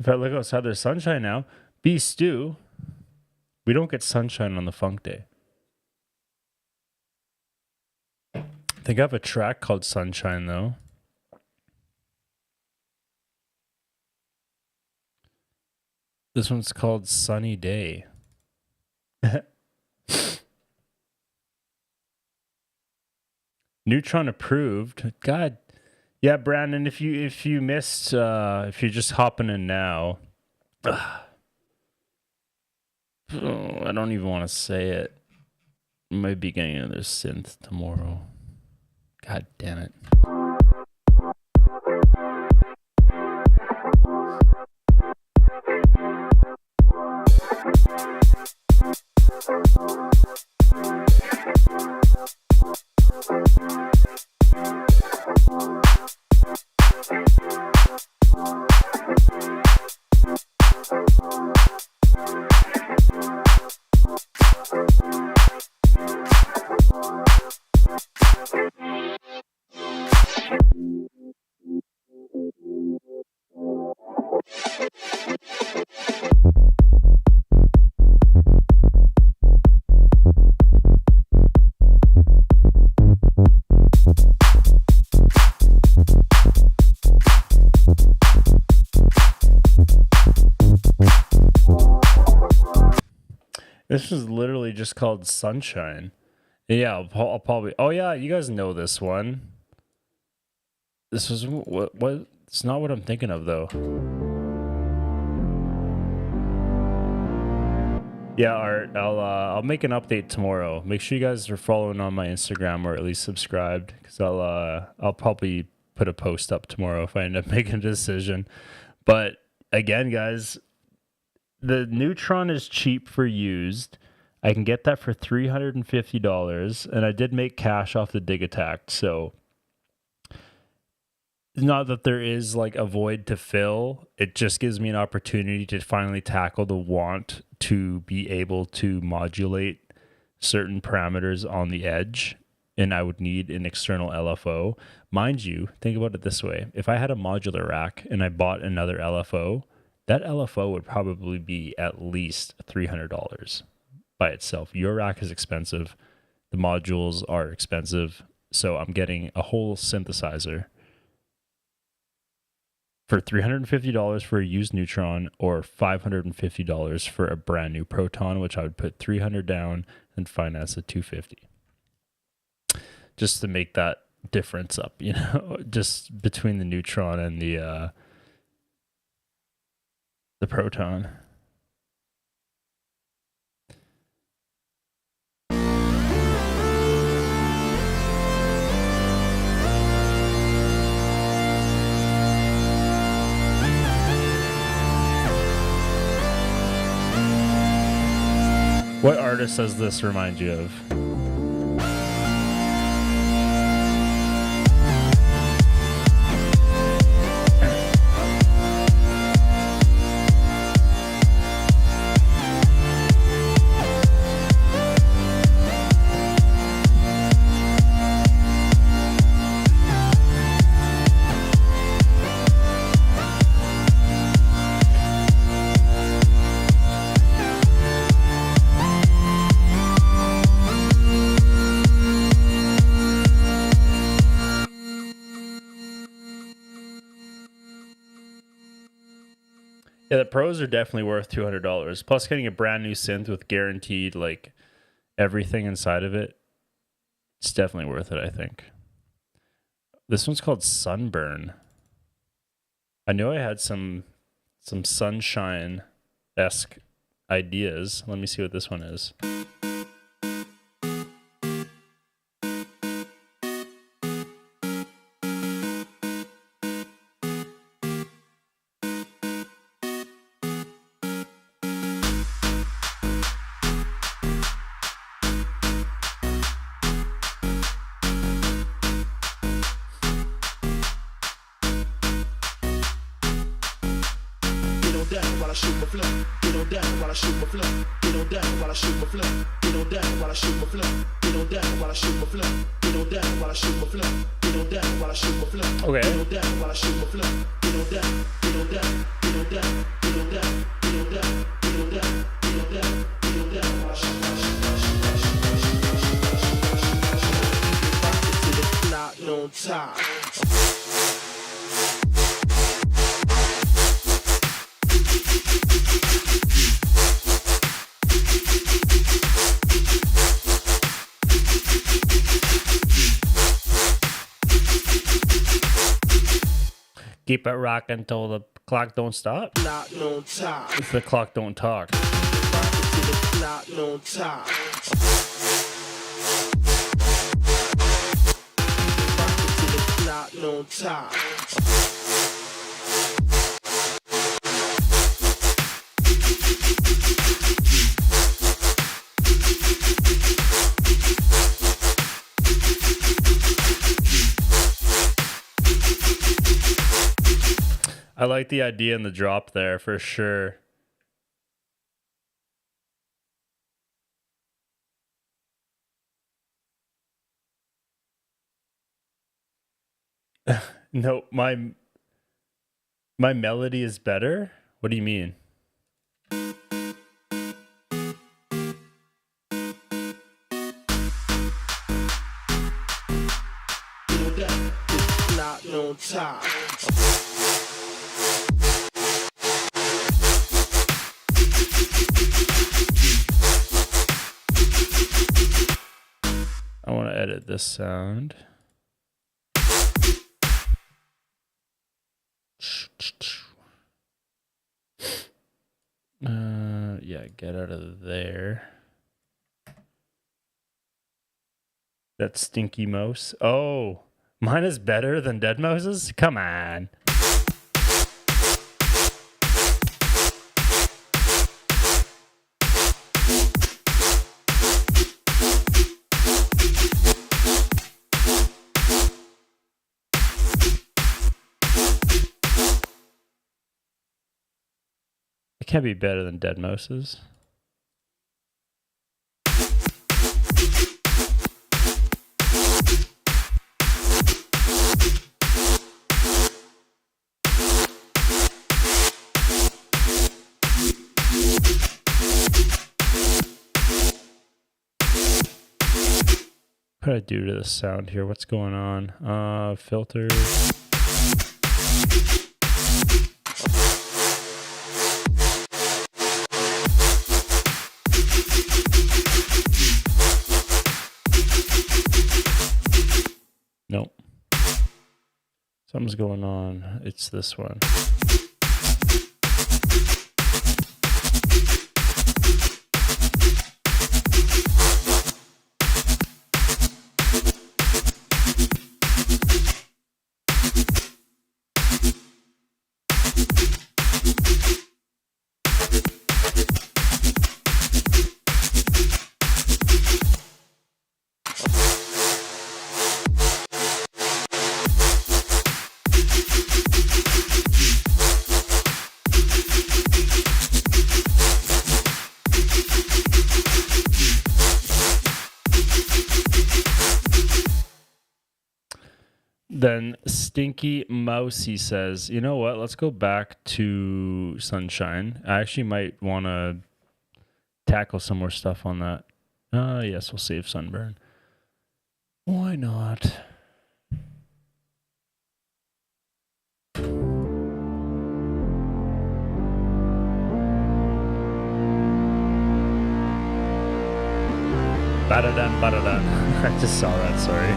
If I look outside, there's sunshine now. B Stew, we don't get sunshine on the Funk Day. I think I have a track called Sunshine, though. This one's called Sunny Day. Neutron approved. God. Yeah, Brandon, if you missed, if you're just hopping in now, I don't even want to say it. I might be getting another synth tomorrow. God damn it. This is literally just called Sunshine. Yeah, I'll probably... Oh, yeah, you guys know this one. This was... What? It's not what I'm thinking of, though. Yeah, Art, I'll make an update tomorrow. Make sure you guys are following on my Instagram or at least subscribed, because I'll probably put a post up tomorrow if I end up making a decision. But again, guys... The Neutron is cheap for used. I can get that for $350, and I did make cash off the Dig Attack, so not that there is like a void to fill. It just gives me an opportunity to finally tackle the want to be able to modulate certain parameters on the edge, and I would need an external LFO. Mind you, think about it this way. If I had a modular rack and I bought another LFO, that LFO would probably be at least $300 by itself. Your rack is expensive. The modules are expensive. So I'm getting a whole synthesizer for $350 for a used Neutron or $550 for a brand new Proton, which I would put $300 down and finance at $250. Just to make that difference up, you know, just between the Neutron and the Proton. What artist does this remind you of? Yeah, the pros are definitely worth $200. Plus, getting a brand new synth with guaranteed like everything inside of it, it's definitely worth it, I think. This one's called Sunburn. I know I had some sunshine-esque ideas. Let me see what this one is. Get on down while I shoot my flow. Get on down while I shoot my flow. Get on down while I shoot my flow. Keep it rocking until the clock don't stop. If the clock don't talk. I like the idea in the drop there for sure. No, my melody is better? What do you mean? I want to edit this sound. Yeah, get out of there. That stinky mouse. Oh, mine is better than Dead Mouse's? Come on. It can't be better than Dead Mouse's. What did I do to the sound here? What's going on? Filters. Nope. Something's going on. It's this one. Then Stinky Mousey says, you know what? Let's go back to Sunshine. I actually might want to tackle some more stuff on that. Yes, we'll save Sunburn. Why not? Ba-da-dun, ba-da-dun. I just saw that, sorry.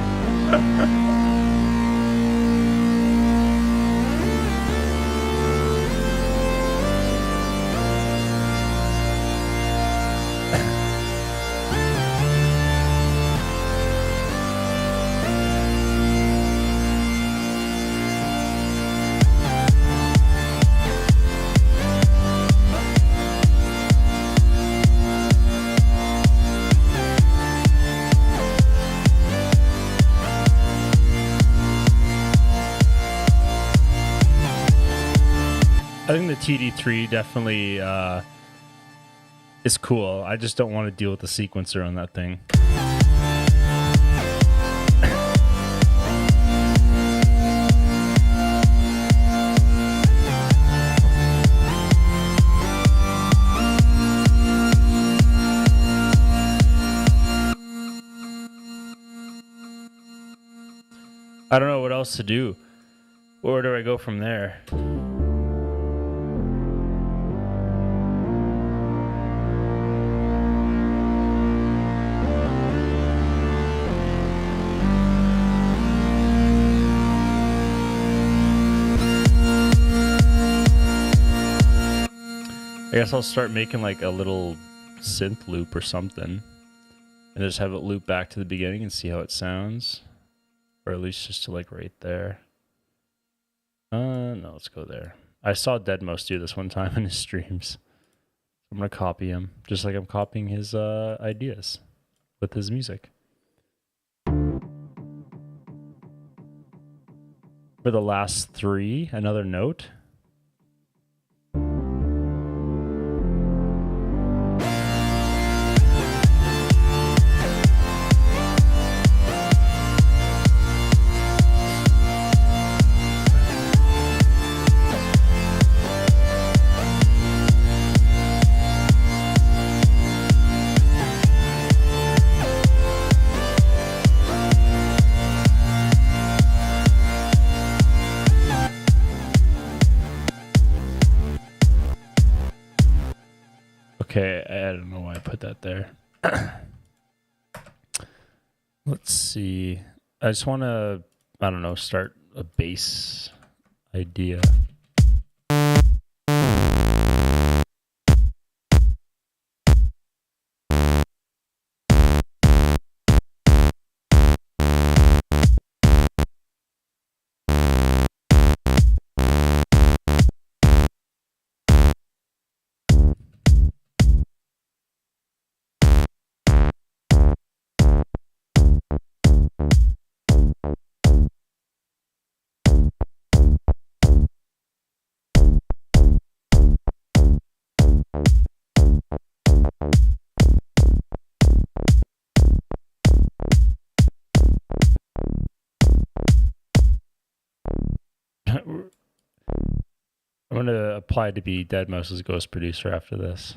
I think the TD3 definitely is cool. I just don't want to deal with the sequencer on that thing. I don't know what else to do. Where do I go from there? I guess I'll start making like a little synth loop or something and just have it loop back to the beginning and see how it sounds. Or at least just to like right there. No, let's go there. I saw Deadmau5 do this one time in his streams. I'm going to copy him, just like I'm copying his ideas with his music. For the last three, another note. Okay, I don't know why I put that there. Let's see. I just want to, I don't know, start a bass idea. I'm going to apply to be Deadmau5's ghost producer after this.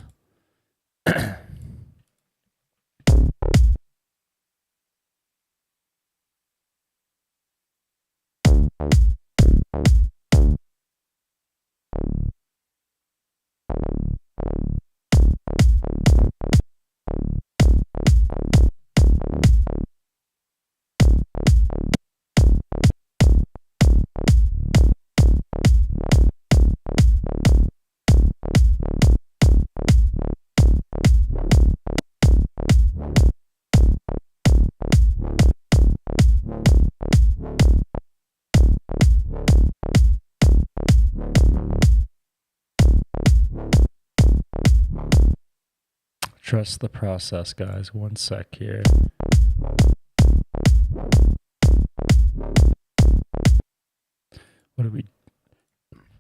Trust the process, guys. One sec here.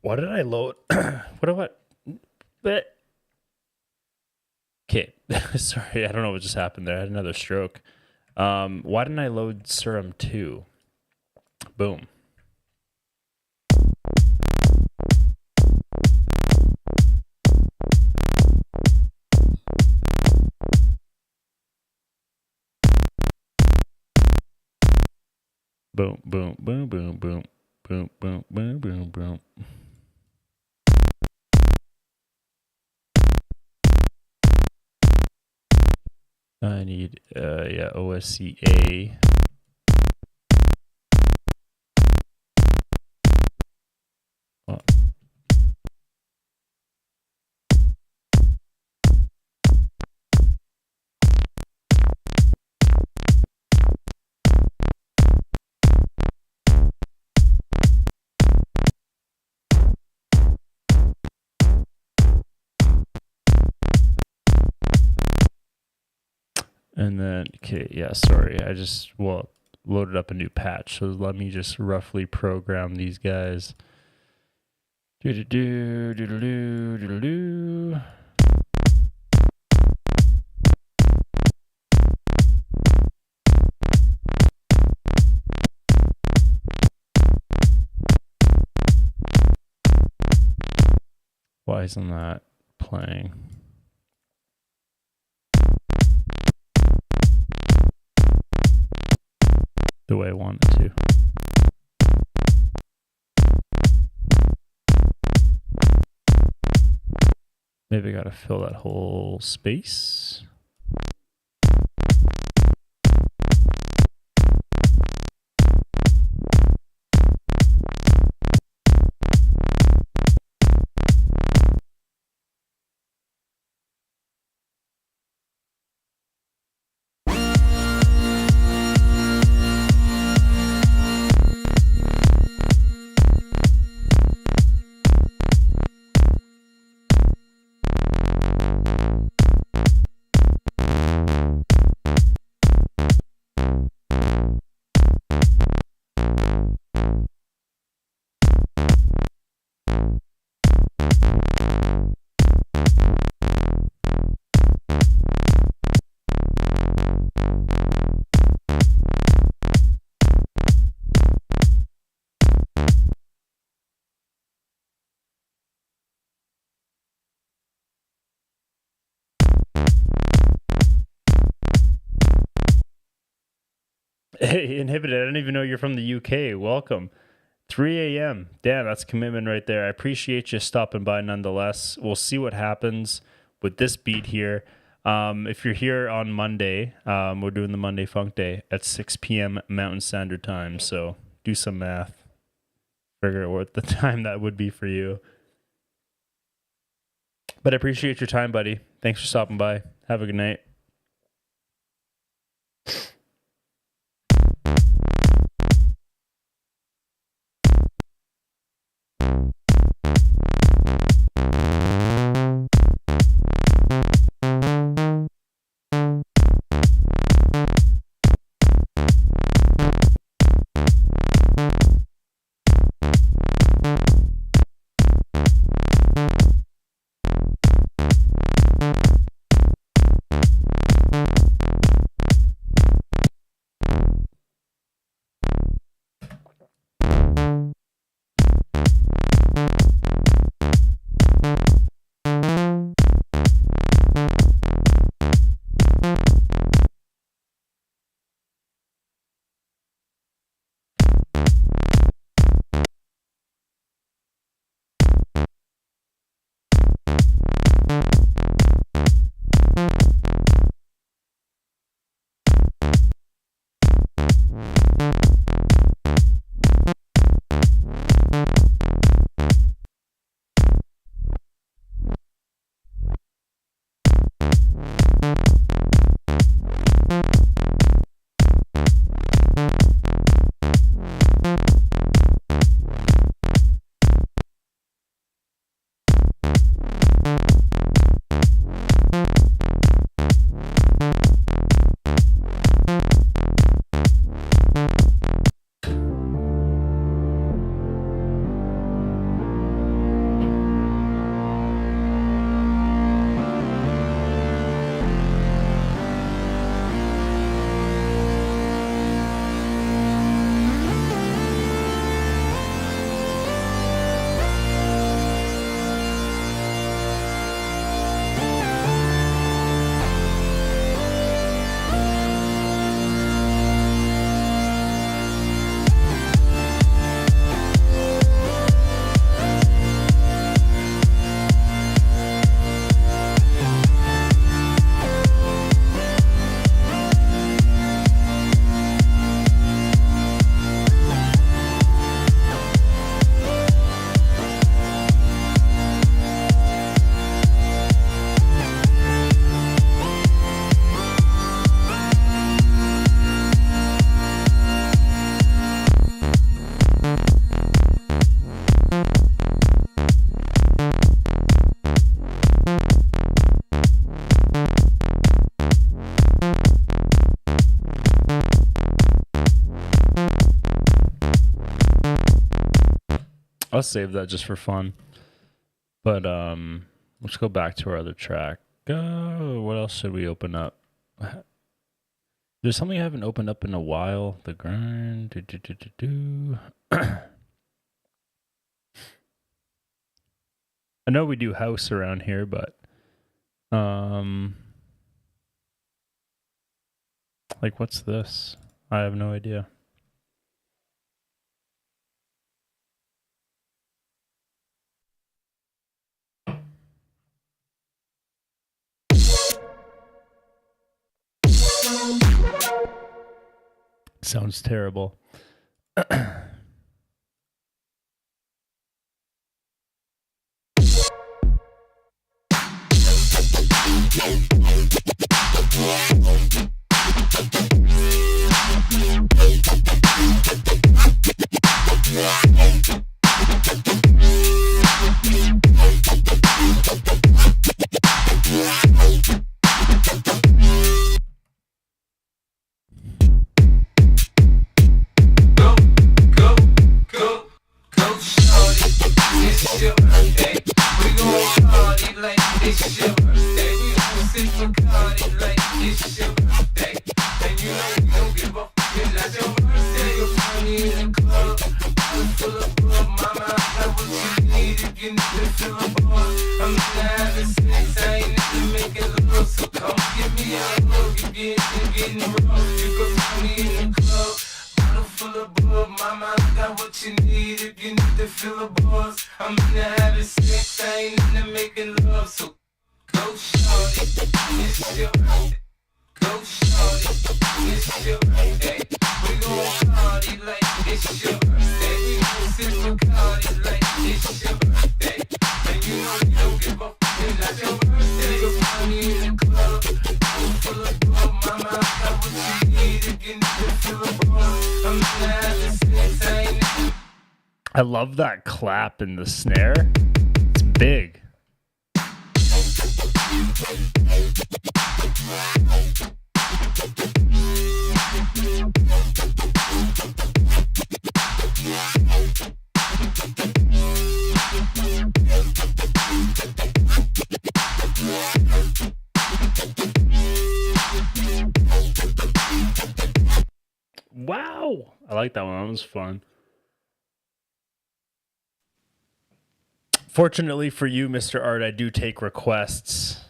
What did I load? Okay. Sorry, I don't know what just happened there. I had another stroke. Why didn't I load Serum 2? Boom. Boom, boom, boom, boom, boom, boom, boom, boom, boom, boom. I need, OSCA. Oh. And then, okay, yeah, sorry. I just, loaded up a new patch. So let me just roughly program these guys. Do-do-do, do-do-do, do-do-do. Why isn't that playing? The way I want it to. Maybe I gotta fill that whole space. Hey, Inhibited, I don't even know you're from the UK. Welcome. 3 a.m. Damn, that's commitment right there. I appreciate you stopping by nonetheless. We'll see what happens with this beat here. If you're here on Monday, we're doing the Monday Funk Day at 6 p.m. Mountain Standard Time. So do some math. Figure out what the time that would be for you. But I appreciate your time, buddy. Thanks for stopping by. Have a good night. I'll save that just for fun. But let's go back to our other track. What else should we open up? There's something I haven't opened up in a while. The grind. I know we do house around here, but like what's this? I have no idea. Sounds terrible. I love that clap in the snare. It's big. Wow. I like that one. That was fun. Fortunately for you, Mr. Art, I do take requests.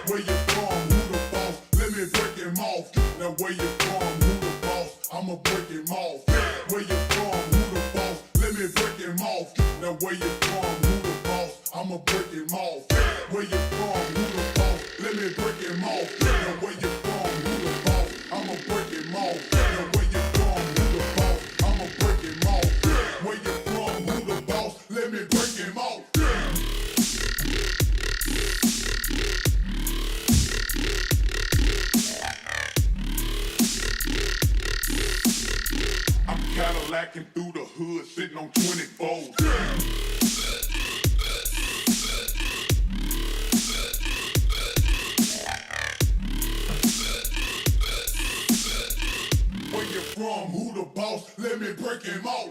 Where you from? Who the boss? Let me break him off. Now where you from? Who the boss? I'ma break him off. Where you from? Who the boss? Let me break him off. Now where you from? Who the boss? I'ma break him off. Where you from? Who the boss? Let me break him off. Now where you from? Who the boss? I'ma break him off. Now where you from? Who the boss? I'ma break him off. Where you from? Who the boss? Let me break him off. I'm Cadillacing through the hood, sitting on 24s. Where you from? Who the boss? Let me break him off.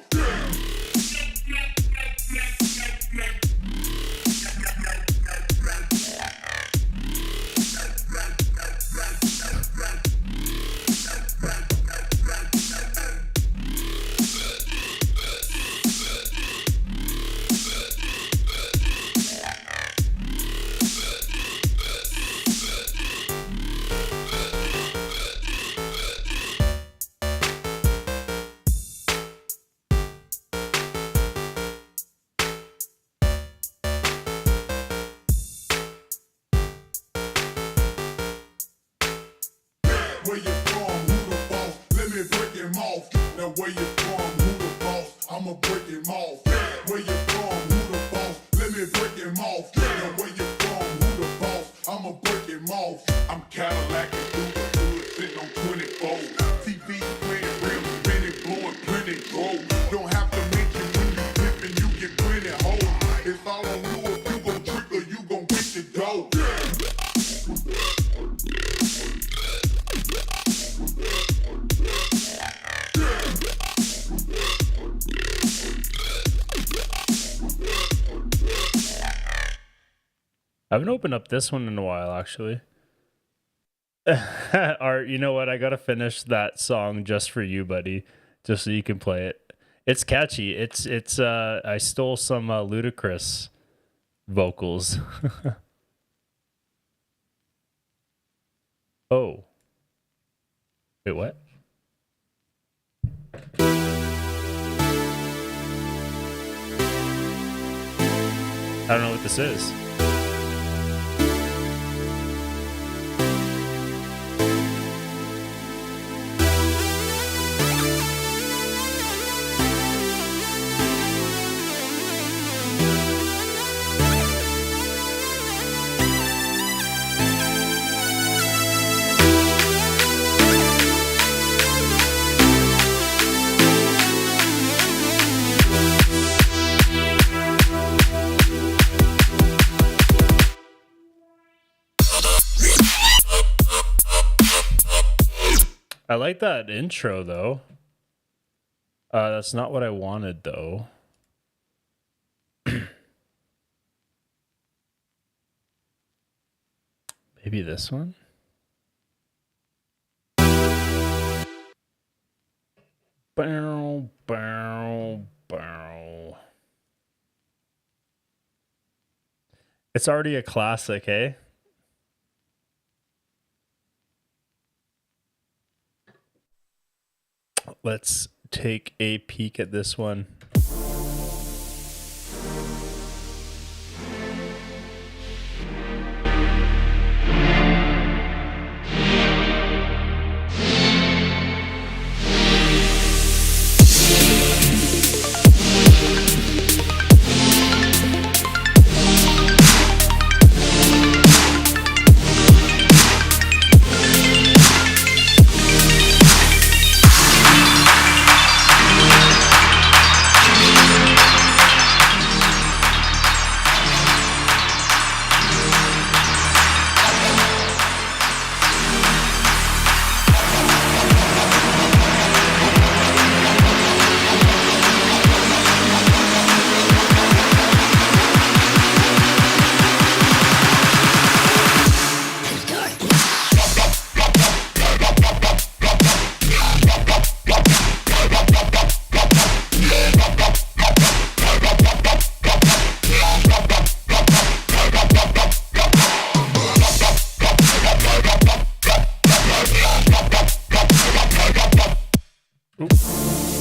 Where you from? Who the boss? Let me break him off. Now where you from? Who the boss? I'ma break him off. Where you from? Who the boss? Let me break him off. Now where you from? Who the boss? I'ma break him off. I'm Cadillacing through the hood, sitting on 24. TV playing real spinning, blowing plenty gold. Don't have to mention when you tipping, you get plenty hoes. It's all on you if you gon' trick or you gon' get the dough. I haven't opened up this one in a while, actually. Art, you know what? I gotta finish that song just for you, buddy, just so you can play it. It's catchy. It's I stole some Ludacris vocals. Oh. Wait, what? I don't know what this is. I like that intro though. That's not what I wanted though. Maybe this one? Bow, bow, bow. It's already a classic, eh? Let's take a peek at this one.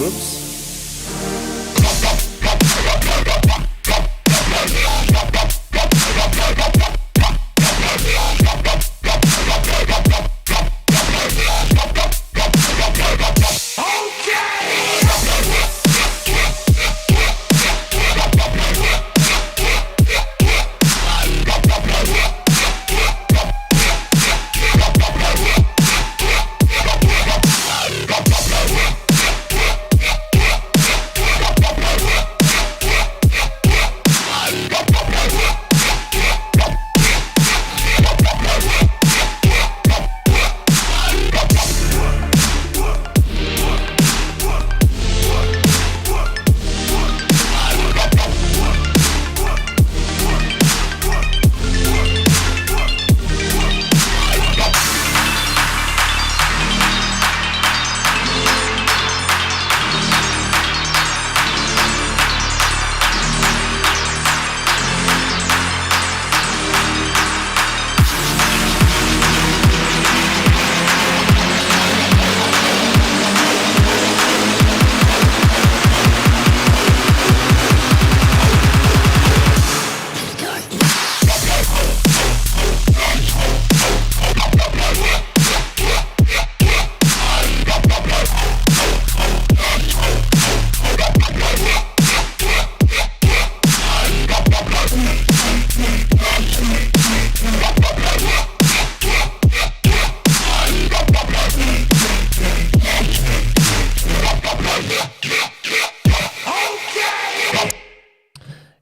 Whoops.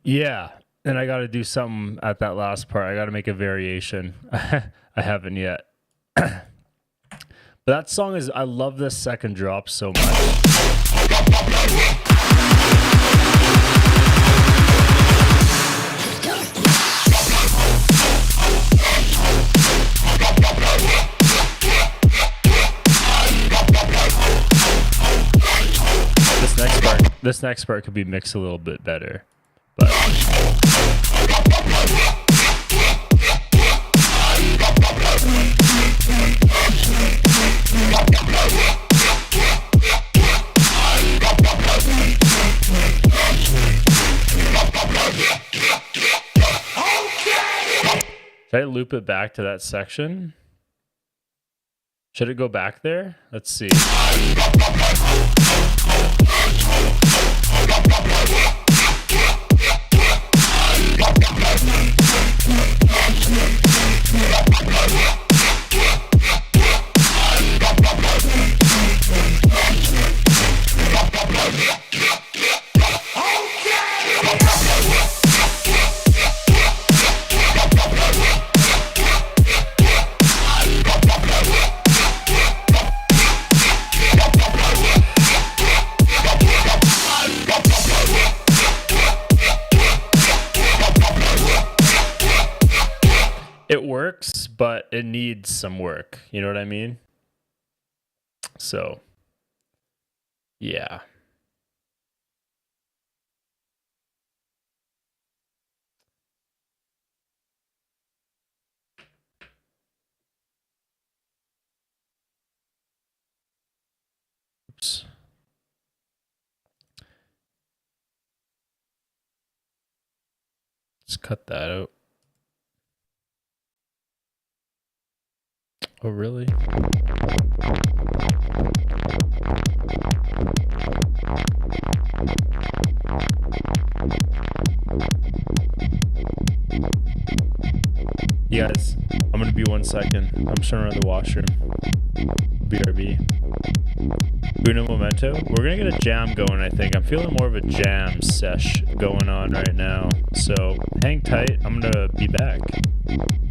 Yeah, and I got to do something at that last part. I got to make a variation. I haven't yet. But that song is, I love this second drop so much. This next part could be mixed a little bit better. But Should I loop it back to that section? Should it go back there? Let's see. It works, but it needs some work. You know what I mean? So, yeah. Oops. Let's cut that out. Oh, really? You guys, I'm gonna be 1 second. I'm just gonna run to the washroom. BRB. Uno Momento. We're gonna get a jam going, I think. I'm feeling more of a jam sesh going on right now. So hang tight. I'm gonna be back.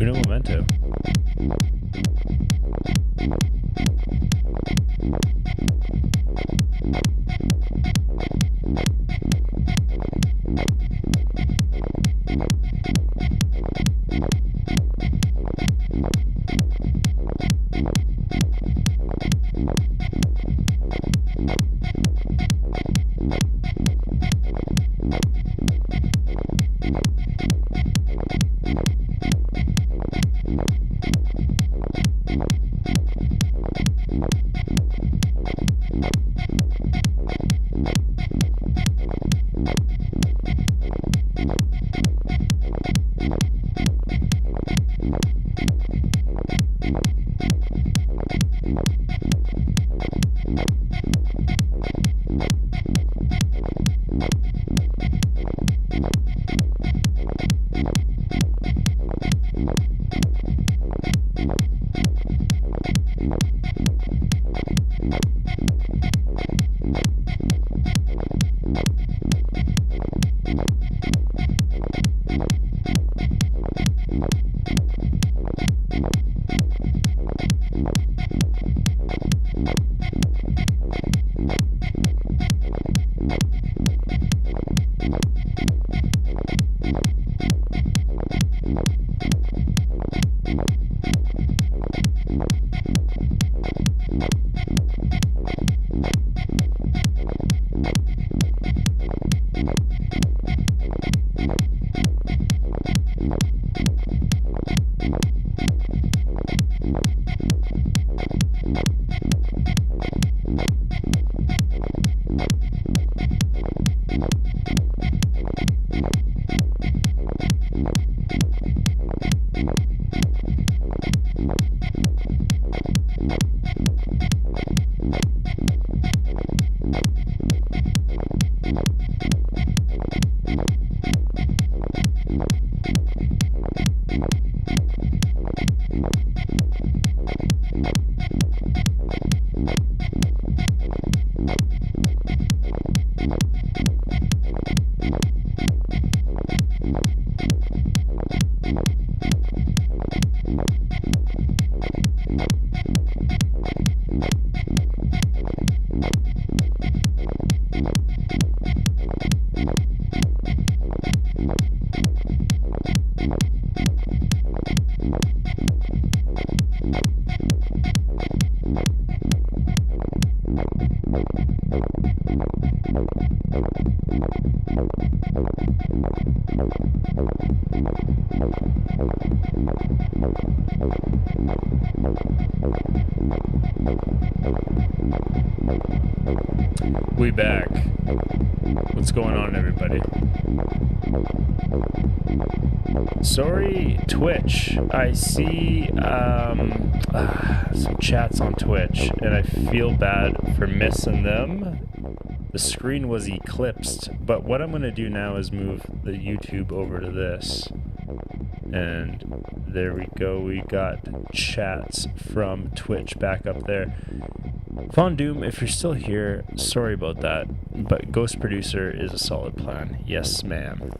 Uno Momento. We back. What's going on, everybody? Sorry, Twitch. I see some chats on Twitch, and I feel bad for missing them. The screen was eclipsed, but what I'm going to do now is move the YouTube over to this. And there we go. We got chats from Twitch back up there. Von Doom, if you're still here, sorry about that, but Ghost Producer is a solid plan. Yes, ma'am.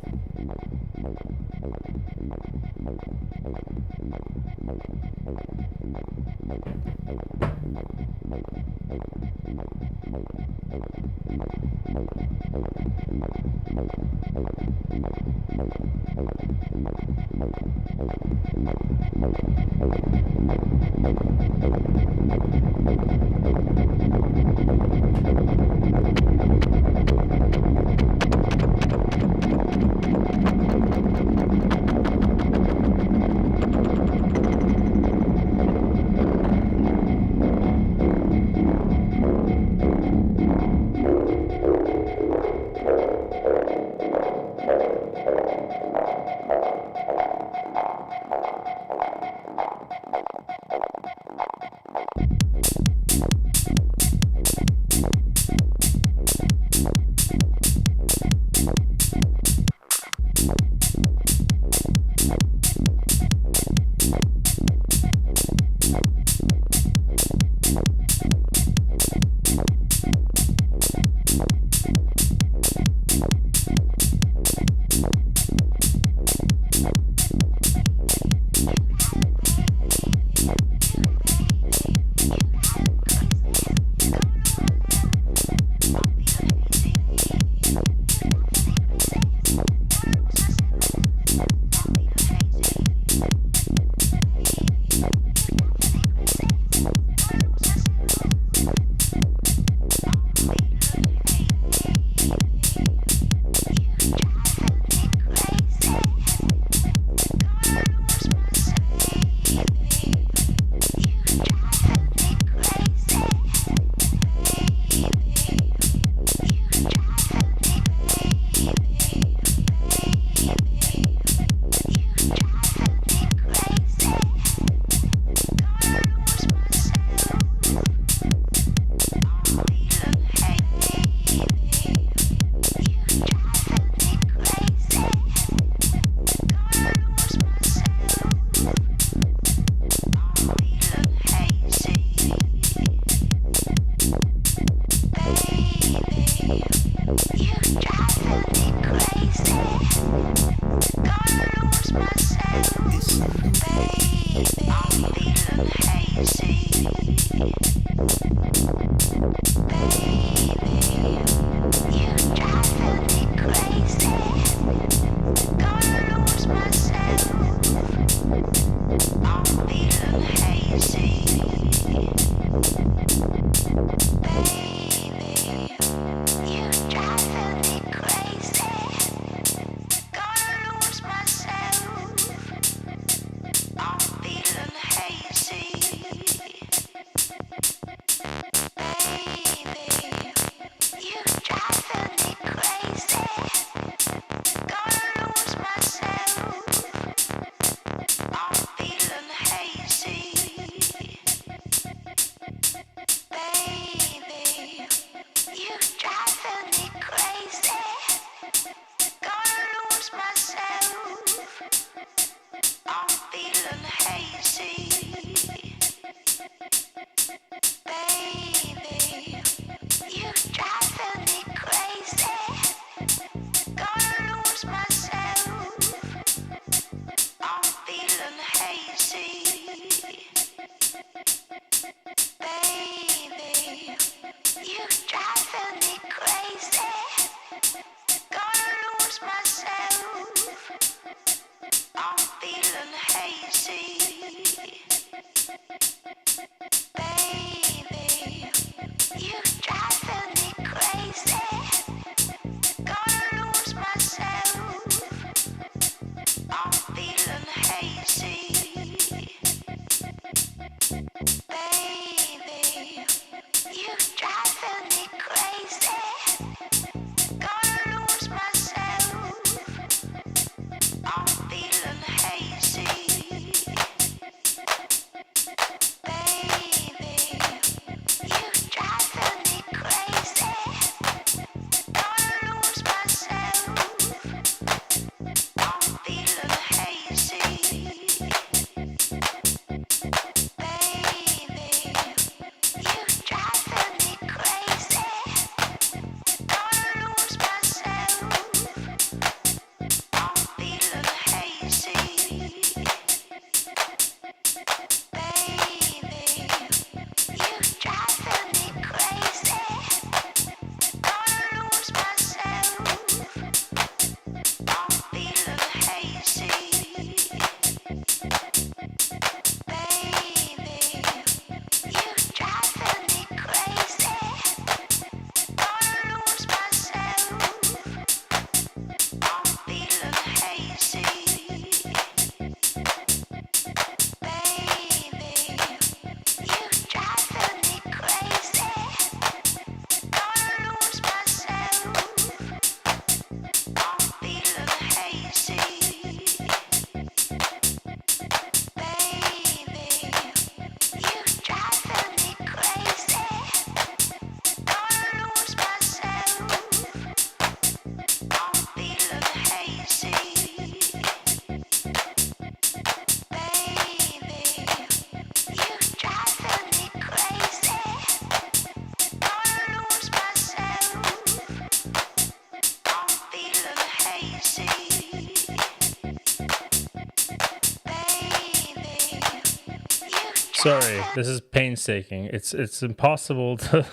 Sorry, this is painstaking. It's impossible to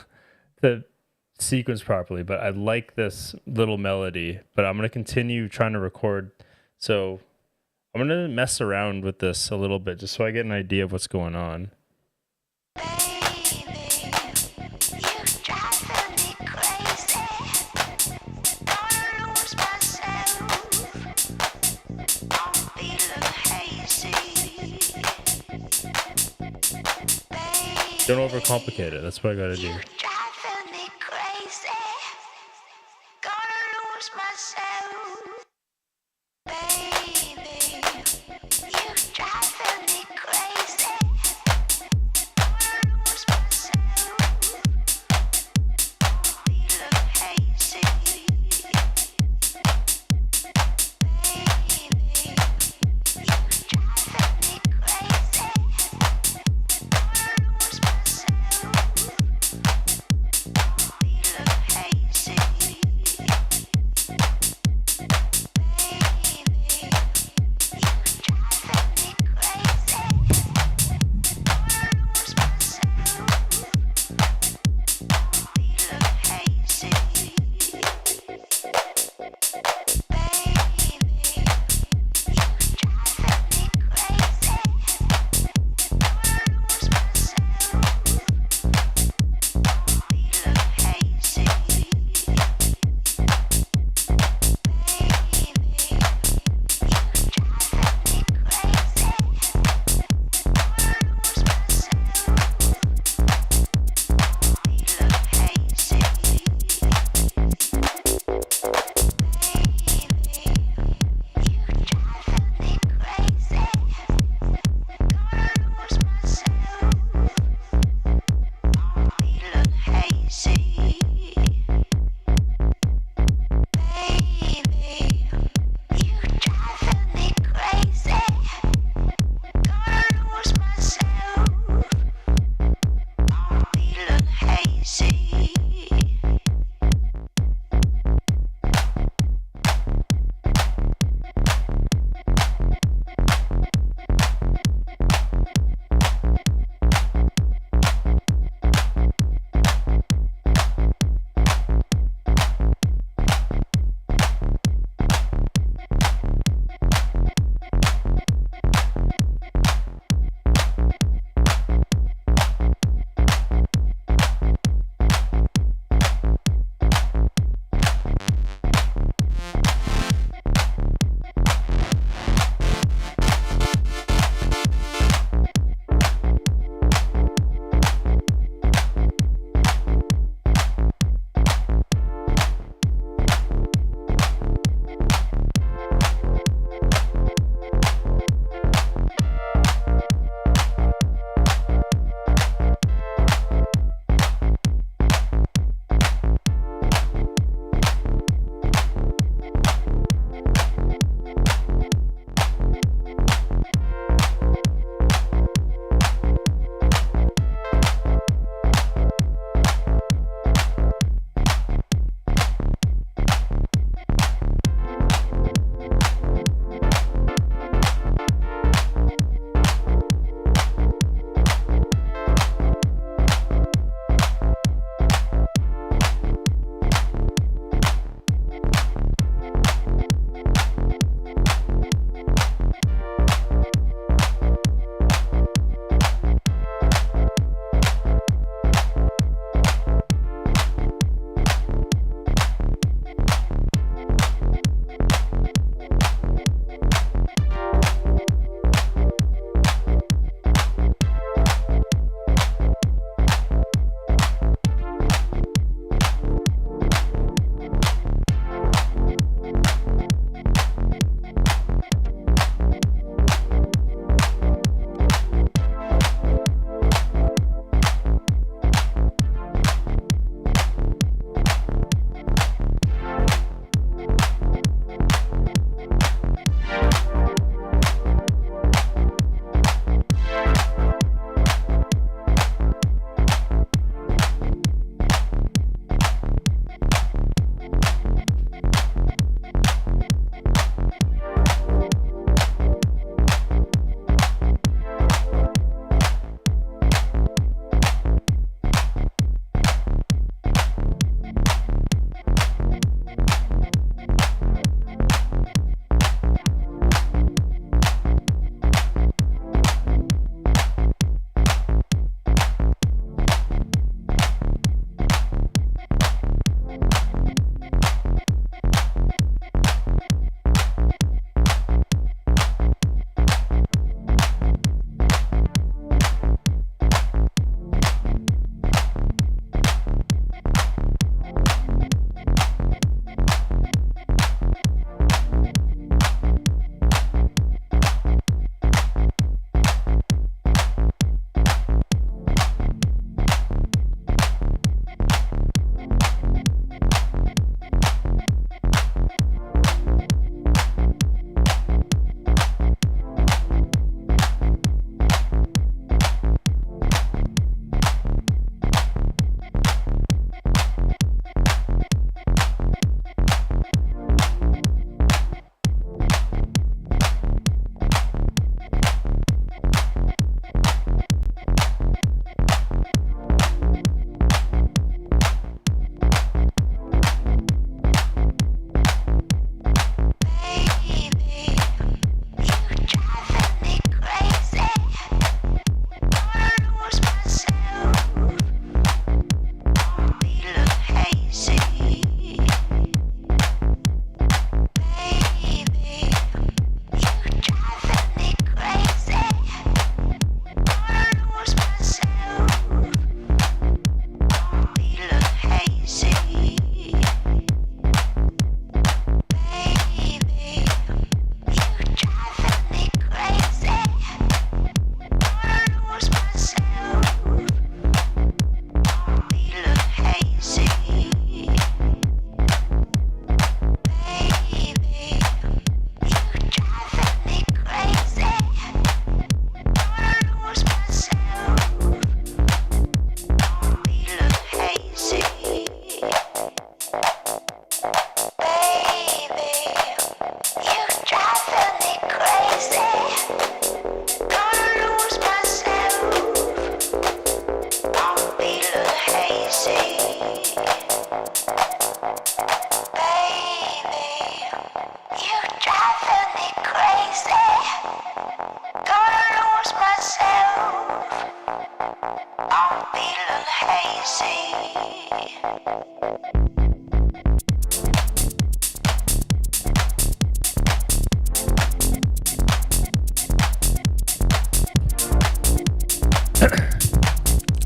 sequence properly, but I like this little melody. But I'm gonna continue trying to record. So I'm gonna mess around with this a little bit just so I get an idea of what's going on. Don't overcomplicate it. That's what I gotta do.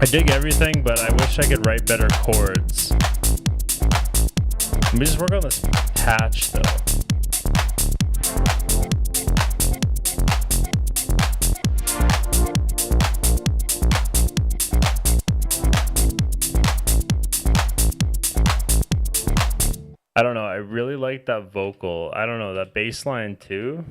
I dig everything, but I wish I could write better chords. Let me just work on this patch though. I don't know, I really like that vocal. I don't know, that bass line too.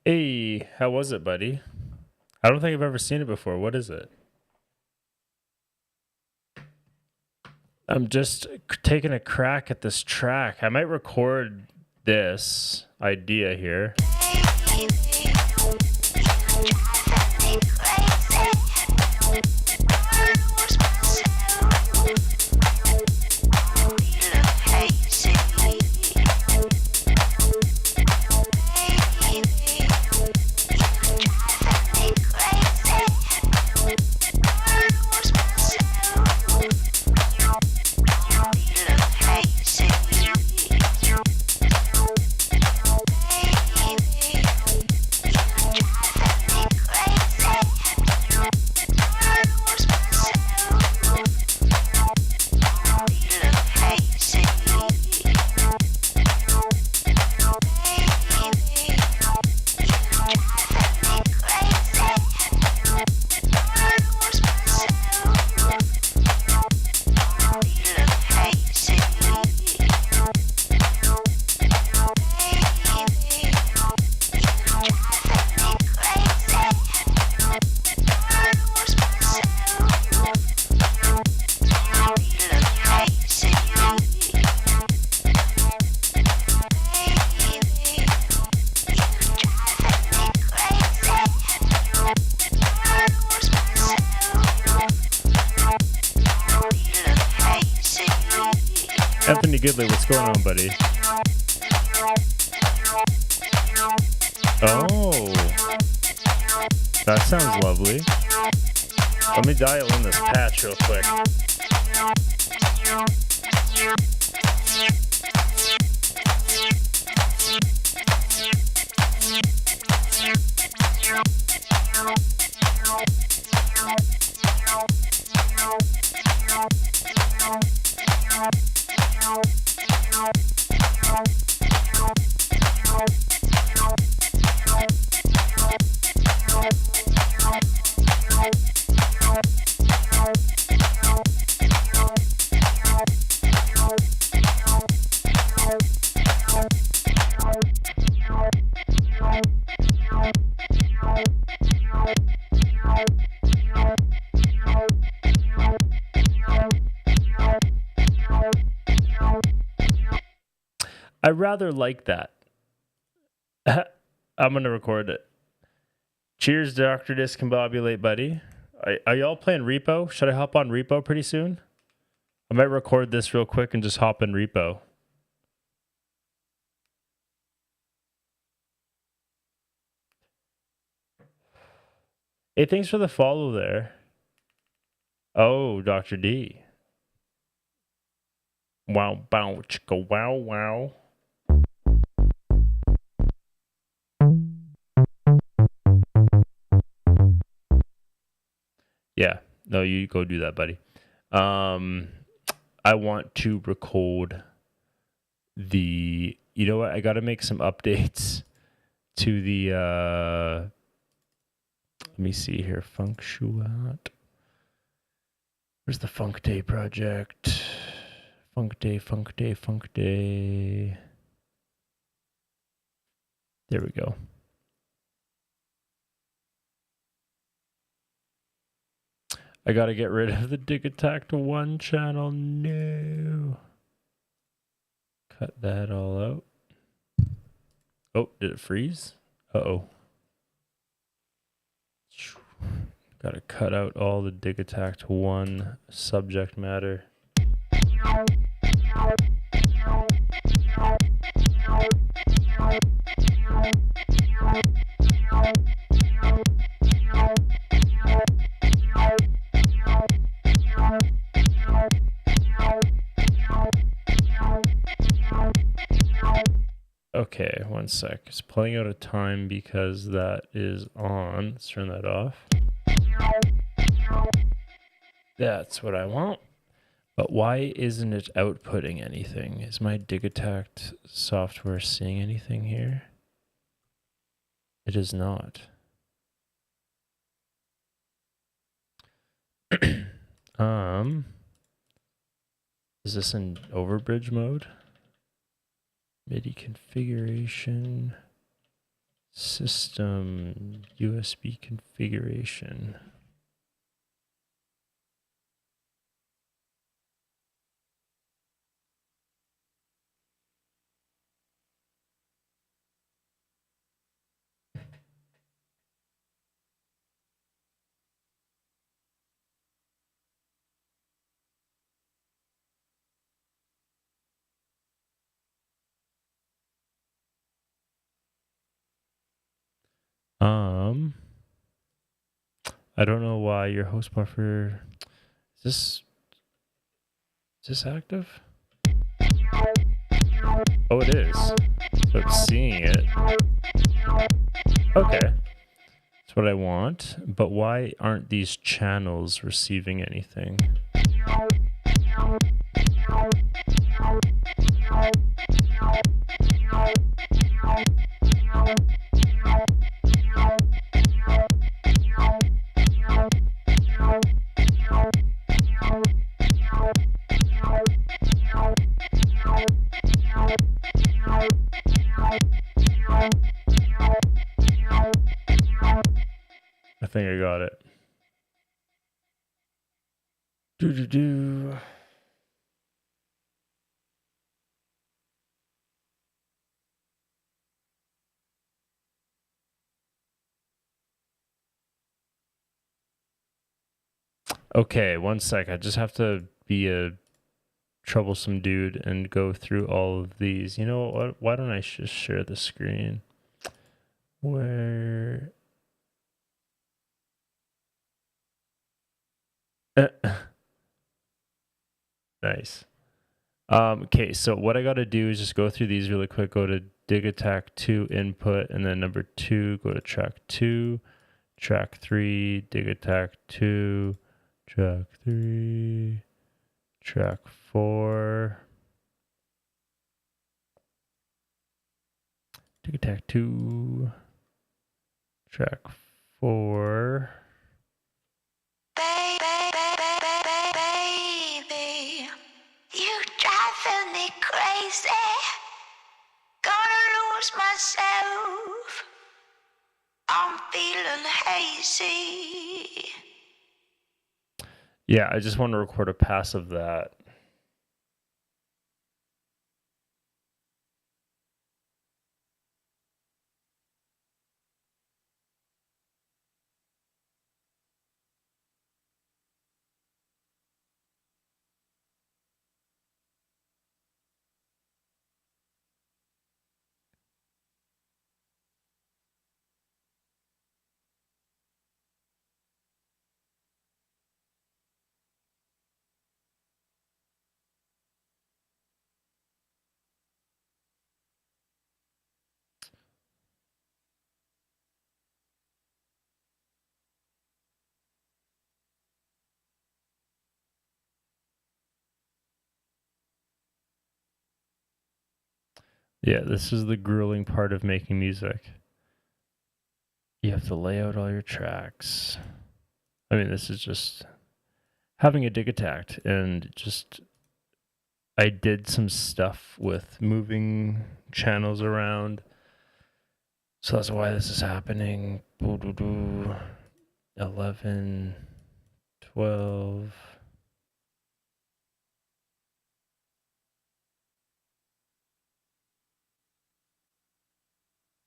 Hey, how was it, buddy? I don't think I've ever seen it before. What is it? I'm just taking a crack at this track. I might record this idea here. Anthony Goodley, what's going on, buddy? Oh, that sounds lovely. Let me dial in this patch real quick. I rather like that. I'm going to record it. Cheers, Dr. Discombobulate, buddy. Are y'all playing Repo? Should I hop on Repo pretty soon? I might record this real quick and just hop in Repo. Hey, thanks for the follow there. Oh, Dr. D. Wow, bow, chicka, wow, wow. Yeah, no, you go do that, buddy. I want to record the, you know what? I got to make some updates to the, let me see here. Funktuate. Where's the Funk Day project? Funk Day, Funk Day, Funk Day. There we go. I got to get rid of the Dig Attack to 1 channel. No. Cut that all out. Oh, did it freeze? Uh-oh. Got to cut out all the Dig Attack to 1 subject matter. Okay, 1 sec. It's playing out of time because that is on. Let's turn that off. That's what I want. But why isn't it outputting anything? Is my Dig Attack software seeing anything here? It is not. Is this in overbridge mode? MIDI configuration, system, USB configuration. I don't know why your host buffer is this active? Oh, it is. So it's seeing it. Okay. That's what I want. But why aren't these channels receiving anything? I think I got it. Do. Okay, 1 sec. I just have to be a troublesome dude and go through all of these. You know what? Why don't I just share the screen? Where? Nice. Okay, so what I got to do is just go through these really quick. Go to Dig Attack 2 input, and then number 2, go to track 2, track 3, Dig Attack 2, track 3, track 4, Dig Attack 2, track 4. Baby, you driving me crazy. Gonna lose myself. I'm feeling hazy. Yeah, I just want to record a pass of that. Yeah, this is the grueling part of making music. You have to lay out all your tracks. I mean, this is just having a Dig Attack, and just I did some stuff with moving channels around. So that's why this is happening. 11, 12.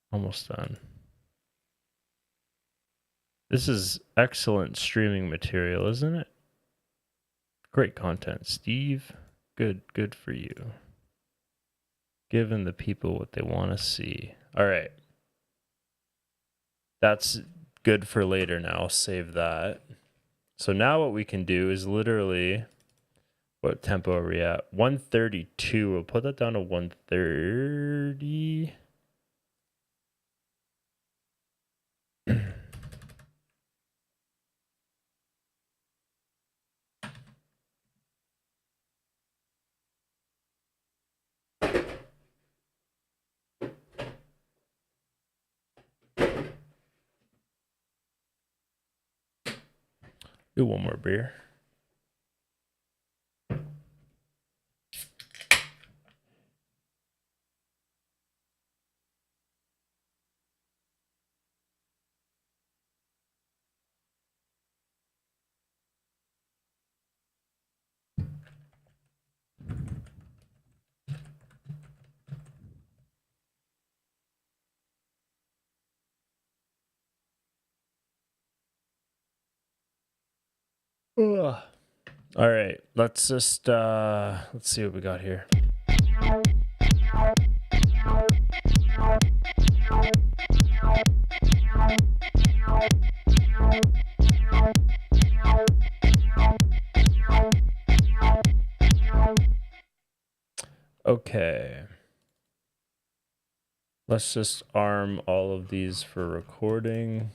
Almost done. This is excellent streaming material, isn't it? Great content, Steve. Good for you. Giving the people what they want to see. All right. That's good for later now. I'll save that. So now what we can do is literally, what tempo are we at? 132. We'll put that down to 130. Do one more beer. Ugh. All right, let's just let's see what we got here. Okay. Let's just arm all of these for recording.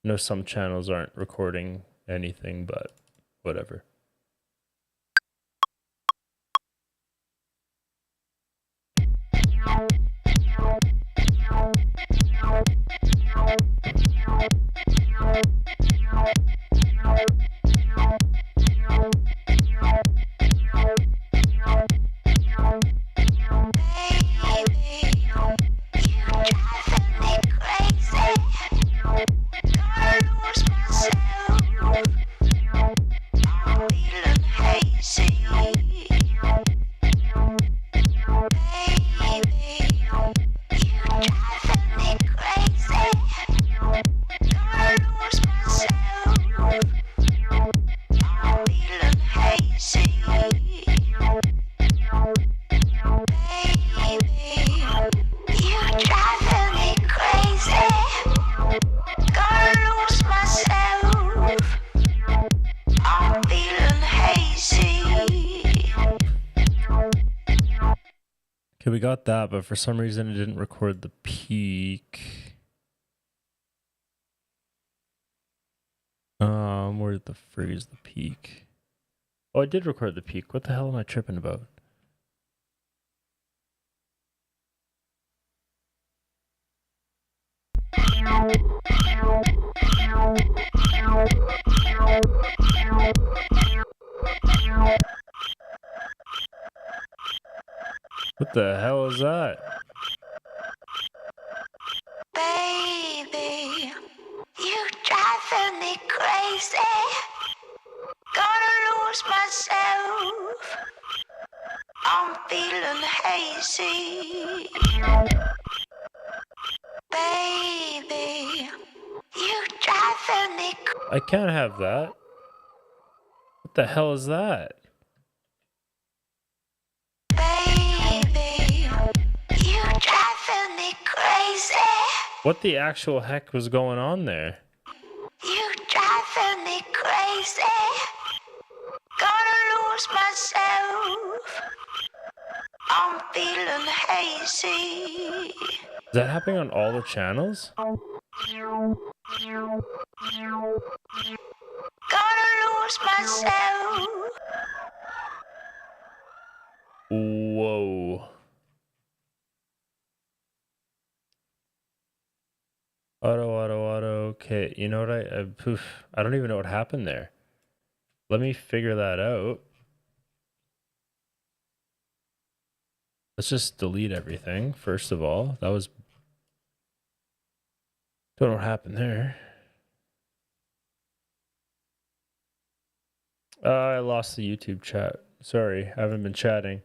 I know some channels aren't recording anything, but whatever. Baby, Okay, we got that, but for some reason it didn't record the peak. Where the frig is the peak? Oh, I did record the peak. What the hell am I tripping about? What the hell is that? Baby, you driving me crazy. Gonna lose myself. I'm feeling hazy. Baby, you driving me I can't have that. What the hell is that? baby. You driving me crazy. What the actual heck was going on there? You driving me crazy. Gonna lose myself. I'm feeling hazy. Is that happening on all the channels? Gonna lose myself. Whoa. Auto. Okay, you know what I don't even know what happened there. Let me figure that out. Let's just delete everything, first of all. That was... Don't know what happened there. I lost the YouTube chat. Sorry, I haven't been chatting.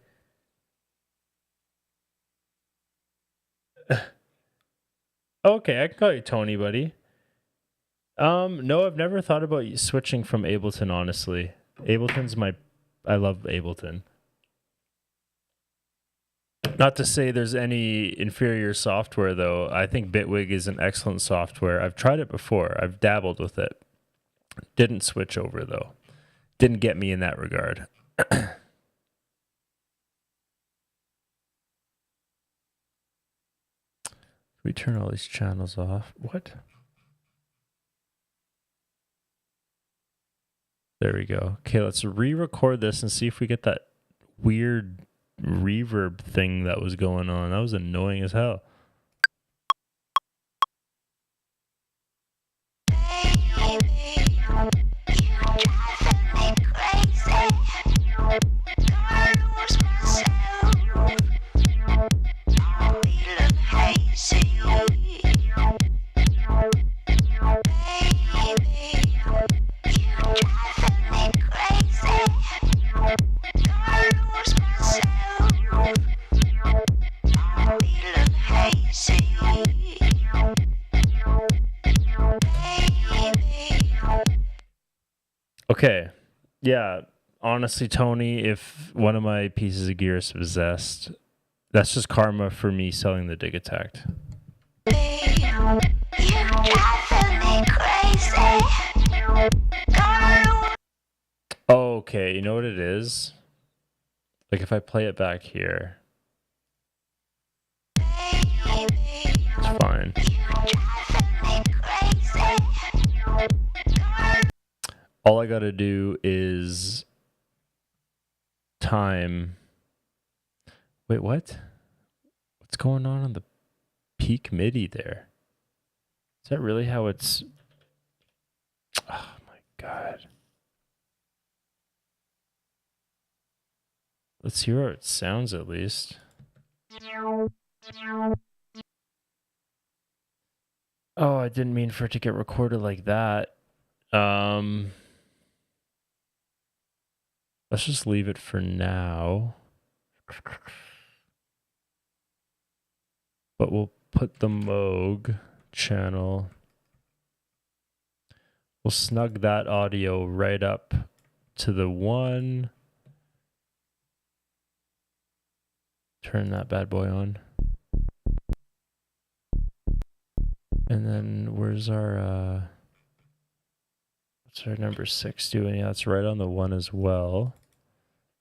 Okay, I can call you Tony, buddy. No, I've never thought about switching from Ableton, honestly. Ableton's I love Ableton. Not to say there's any inferior software, though. I think Bitwig is an excellent software. I've tried it before. I've dabbled with it. Didn't switch over, though. Didn't get me in that regard. We turn all these channels off. What? There we go. Okay, let's re-record this and see if we get that weird reverb thing that was going on. That was annoying as hell. Okay. Yeah. Honestly, Tony, if one of my pieces of gear is possessed, that's just karma for me selling the Dig Attack. Okay, you know what it is? Like if I play it back here, it's fine. All I gotta do is time. Wait, what? What's going on the peak MIDI there? Is that really how it's... Oh my god. Let's hear how it sounds at least. Oh, I didn't mean for it to get recorded like that. Let's just leave it for now. But we'll put the Moog channel. We'll snug that audio right up to the one. Turn that bad boy on. And then where's our what's our number 6 doing? Yeah, it's right on the one as well.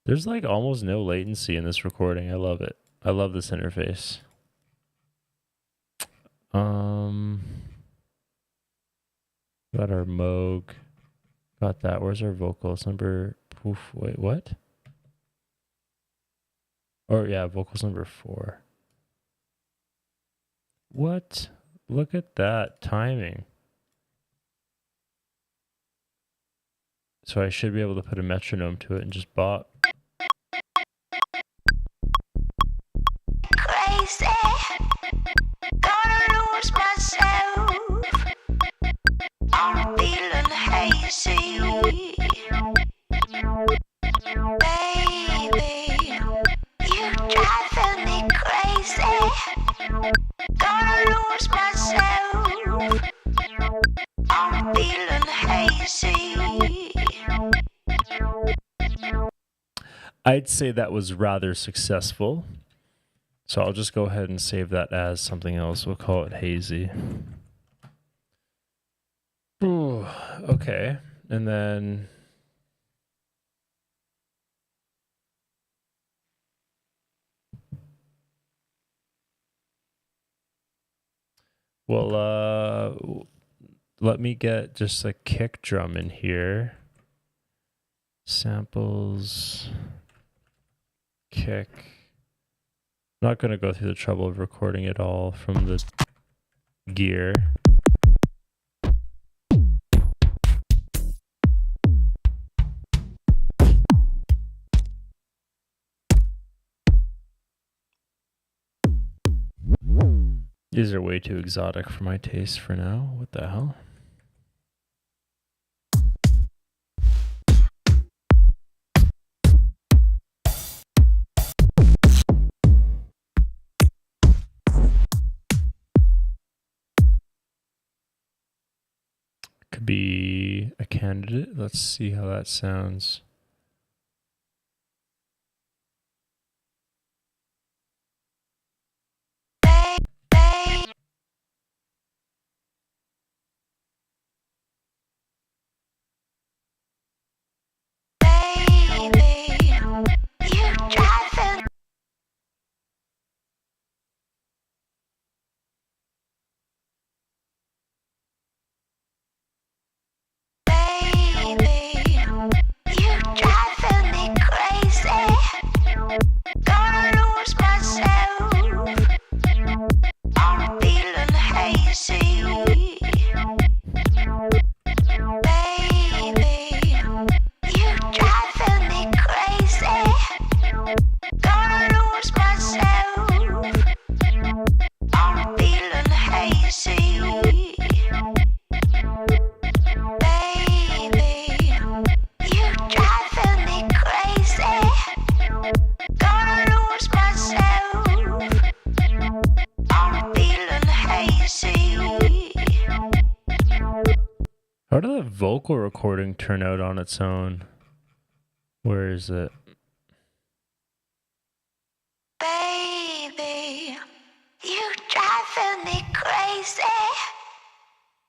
There's like almost no latency in this recording. I love it. I love this interface. Got our Moog. Got that. Where's our vocals? Number... Oof, wait, what? Or yeah, vocals number 4. What? Look at that timing. So I should be able to put a metronome to it and just bop. Crazy, gonna lose myself. I'm feeling hazy. Baby, you driving me crazy. Gonna lose myself. I'm feeling hazy. I'd say that was rather successful. So I'll just go ahead and save that as something else. We'll call it hazy. Ooh, okay. And then well, let me get just a kick drum in here. Samples, kick. I'm not going to go through the trouble of recording it all from the gear. These are way too exotic for my taste for now. What the hell? Could be a candidate. Let's see how that sounds. How did that vocal recording turn out on its own? Where is it? Baby, you driving me crazy.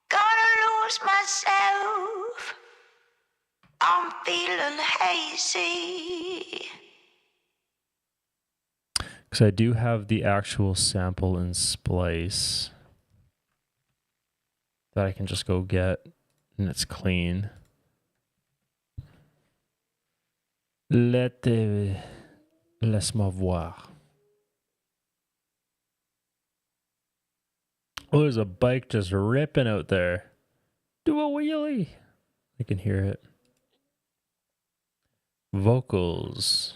Gonna lose myself. I'm feeling hazy. Because I do have the actual sample in Splice that I can just go get, and it's clean. Laisse-moi voir. Oh, there's a bike just ripping out there. Do a wheelie. I can hear it. Vocals.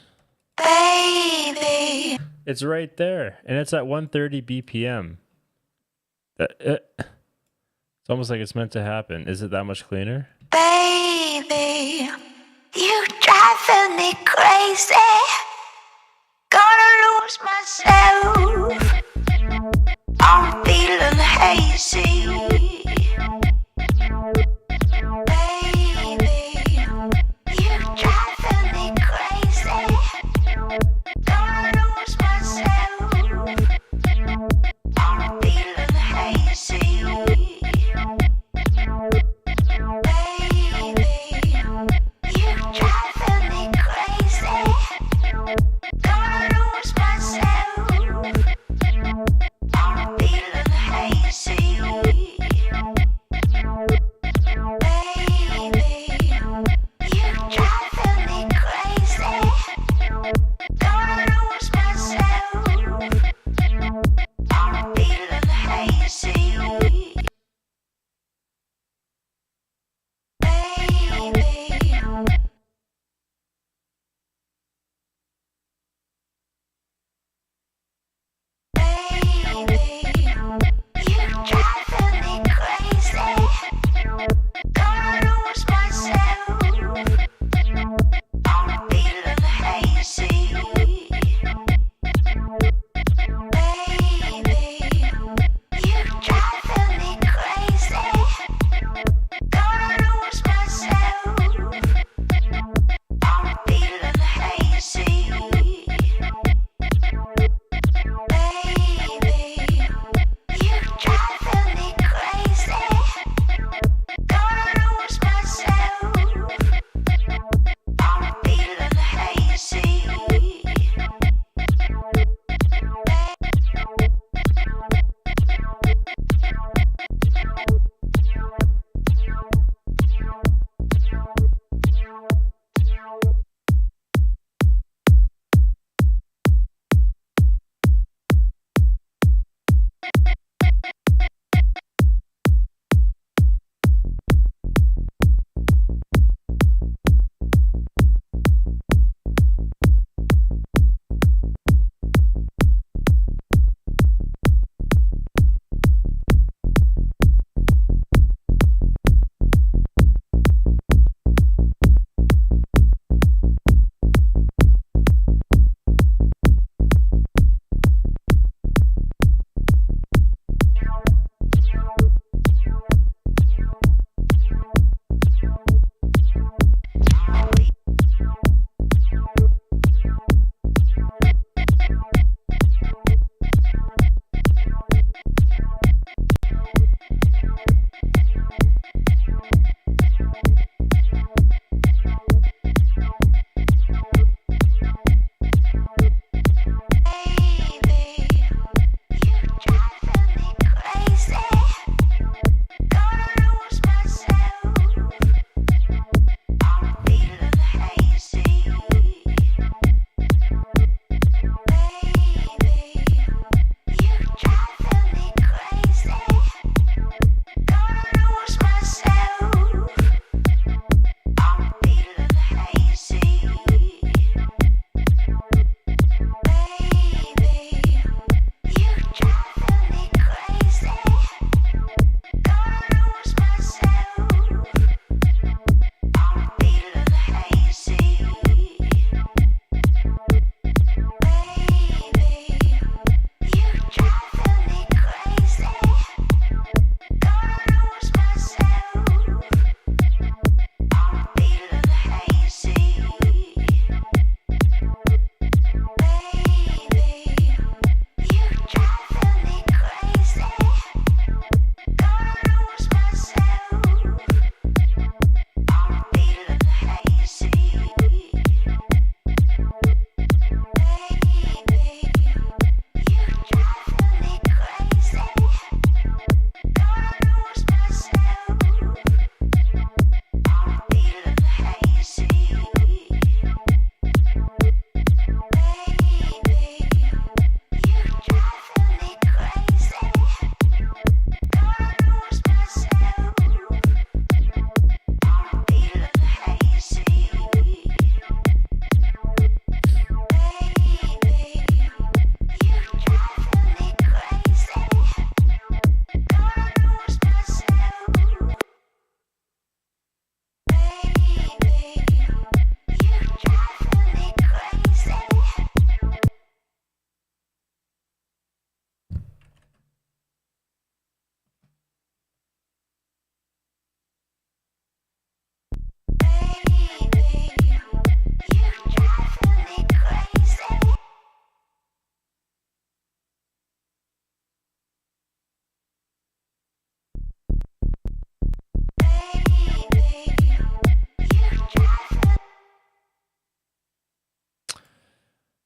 Baby. It's right there, and it's at 130 BPM. It's almost like it's meant to happen. Is it that much cleaner? Baby, you driving me crazy. Gonna lose myself. I'm feeling hazy. Baby, you driving me crazy. Gonna lose myself. I'm feeling hazy. Baby, you driving me crazy. Gonna lose myself.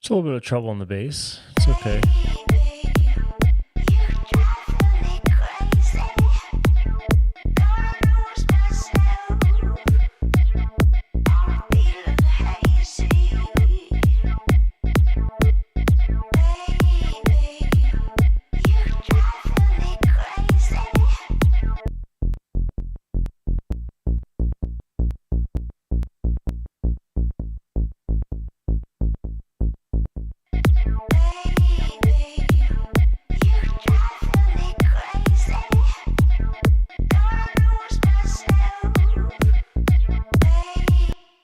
It's a little bit of trouble on the bass. It's okay.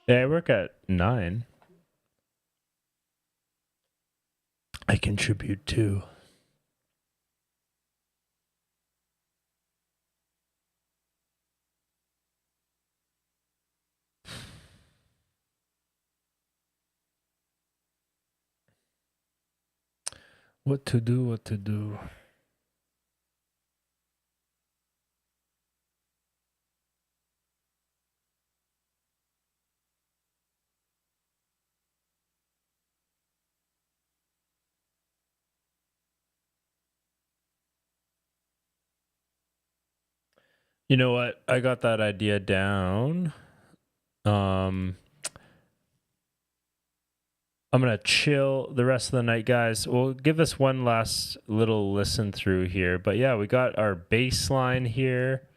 Yeah, I work at 9. I contribute too. What to do, what to do. You know what? I got that idea down. I'm gonna chill the rest of the night, guys. We'll give this one last little listen through here. But yeah, we got our bass line here.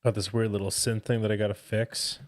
Got this weird little synth thing that I gotta fix.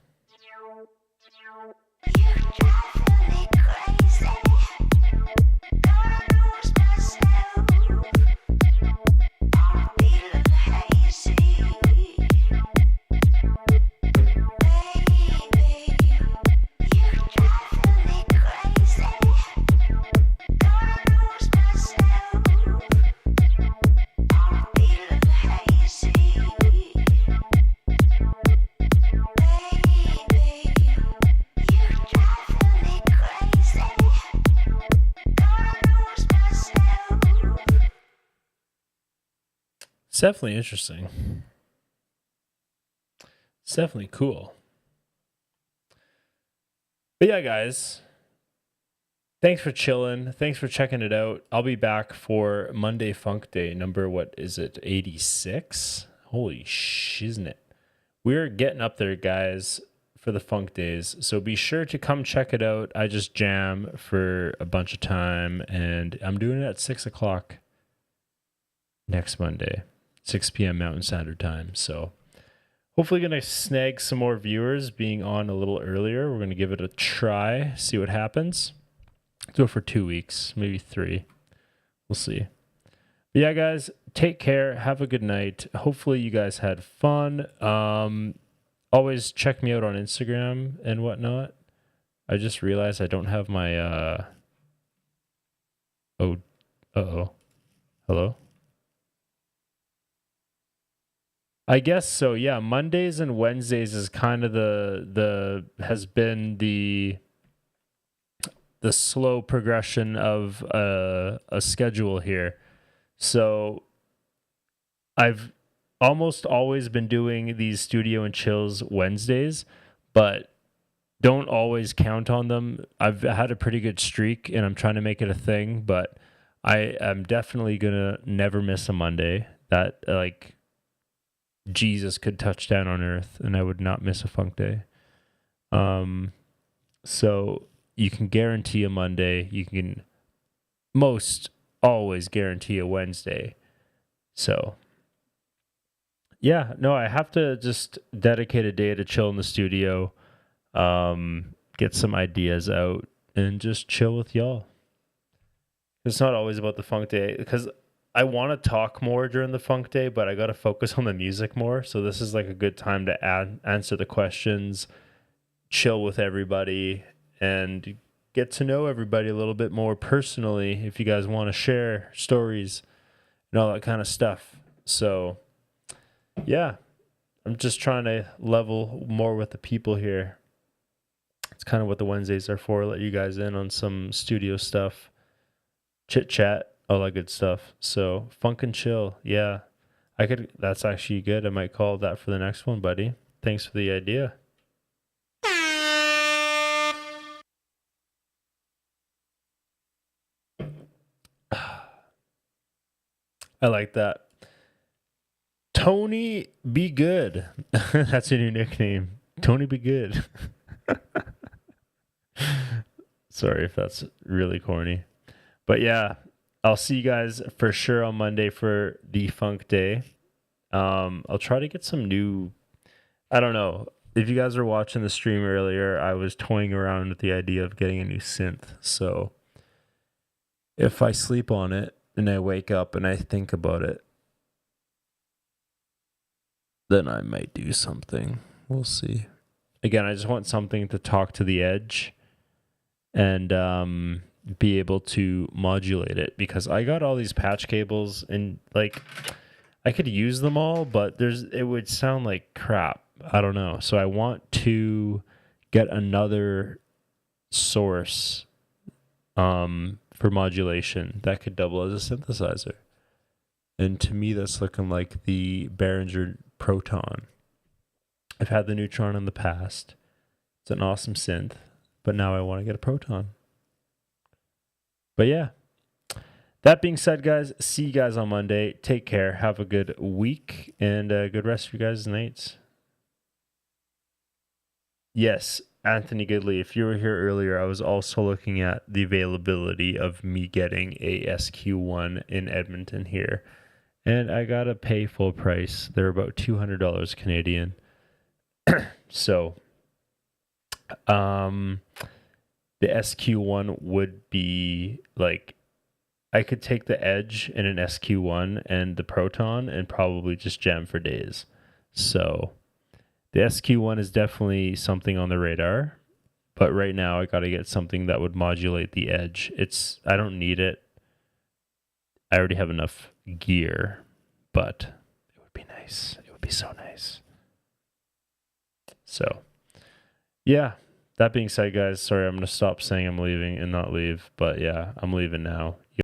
It's definitely interesting. It's definitely cool. But yeah, guys, thanks for chilling. Thanks for checking it out. I'll be back for Monday Funk Day, number, what is it, 86? Holy shiznit. We're getting up there, guys, for the Funk Days. So be sure to come check it out. I just jam for a bunch of time, and I'm doing it at 6 o'clock next Monday. 6 p.m. Mountain Standard Time. So hopefully going to snag some more viewers being on a little earlier. We're going to give it a try, see what happens. Do it for 2 weeks, maybe 3. We'll see. But yeah, guys, take care. Have a good night. Hopefully you guys had fun. Always check me out on Instagram and whatnot. I just realized I don't have my... Uh-oh. Hello? I guess so. Yeah, Mondays and Wednesdays is kind of has been the slow progression of a schedule here. So I've almost always been doing these studio and chills Wednesdays, but don't always count on them. I've had a pretty good streak and I'm trying to make it a thing, but I am definitely gonna never miss a Monday. That Jesus could touch down on earth and I would not miss a Funk Day. So you can guarantee a Monday. You can most always guarantee a Wednesday. So yeah, no, I have to just dedicate a day to chill in the studio, get some ideas out and just chill with y'all. It's not always about the Funk Day because I want to talk more during the Funk Day, but I got to focus on the music more. So this is like a good time to answer the questions, chill with everybody, and get to know everybody a little bit more personally if you guys want to share stories and all that kind of stuff. So yeah, I'm just trying to level more with the people here. It's kind of what the Wednesdays are for. Let you guys in on some studio stuff, chit chat, all that good stuff. So funk and chill. Yeah. That's actually good. I might call that for the next one, buddy. Thanks for the idea. I like that. Tony Be Good. That's a new nickname. Tony Be Good. Sorry if that's really corny. But yeah, I'll see you guys for sure on Monday for the Funk Day. I'll try to get some new, I don't know. If you guys were watching the stream earlier, I was toying around with the idea of getting a new synth. So if I sleep on it and I wake up and I think about it, then I might do something. We'll see. Again, I just want something to talk to the edge and be able to modulate it, because I got all these patch cables and like I could use them all, but it would sound like crap. I don't know. So I want to get another source for modulation that could double as a synthesizer. And to me, that's looking like the Behringer Proton. I've had the Neutron in the past. It's an awesome synth, but now I want to get a Proton. But yeah, that being said, guys, see you guys on Monday. Take care. Have a good week and a good rest of your guys' nights. Yes, Anthony Goodley, if you were here earlier, I was also looking at the availability of me getting a SQ1 in Edmonton here. And I got to pay full price. They're about $200 Canadian. So, the SQ1 would be like, I could take the Edge in an SQ1 and the Proton and probably just jam for days. So the SQ1 is definitely something on the radar, but right now I got to get something that would modulate the Edge. I don't need it. I already have enough gear, but it would be nice. It would be so nice. So yeah, that being said, guys, sorry, I'm going to stop saying I'm leaving and not leave, but yeah, I'm leaving now.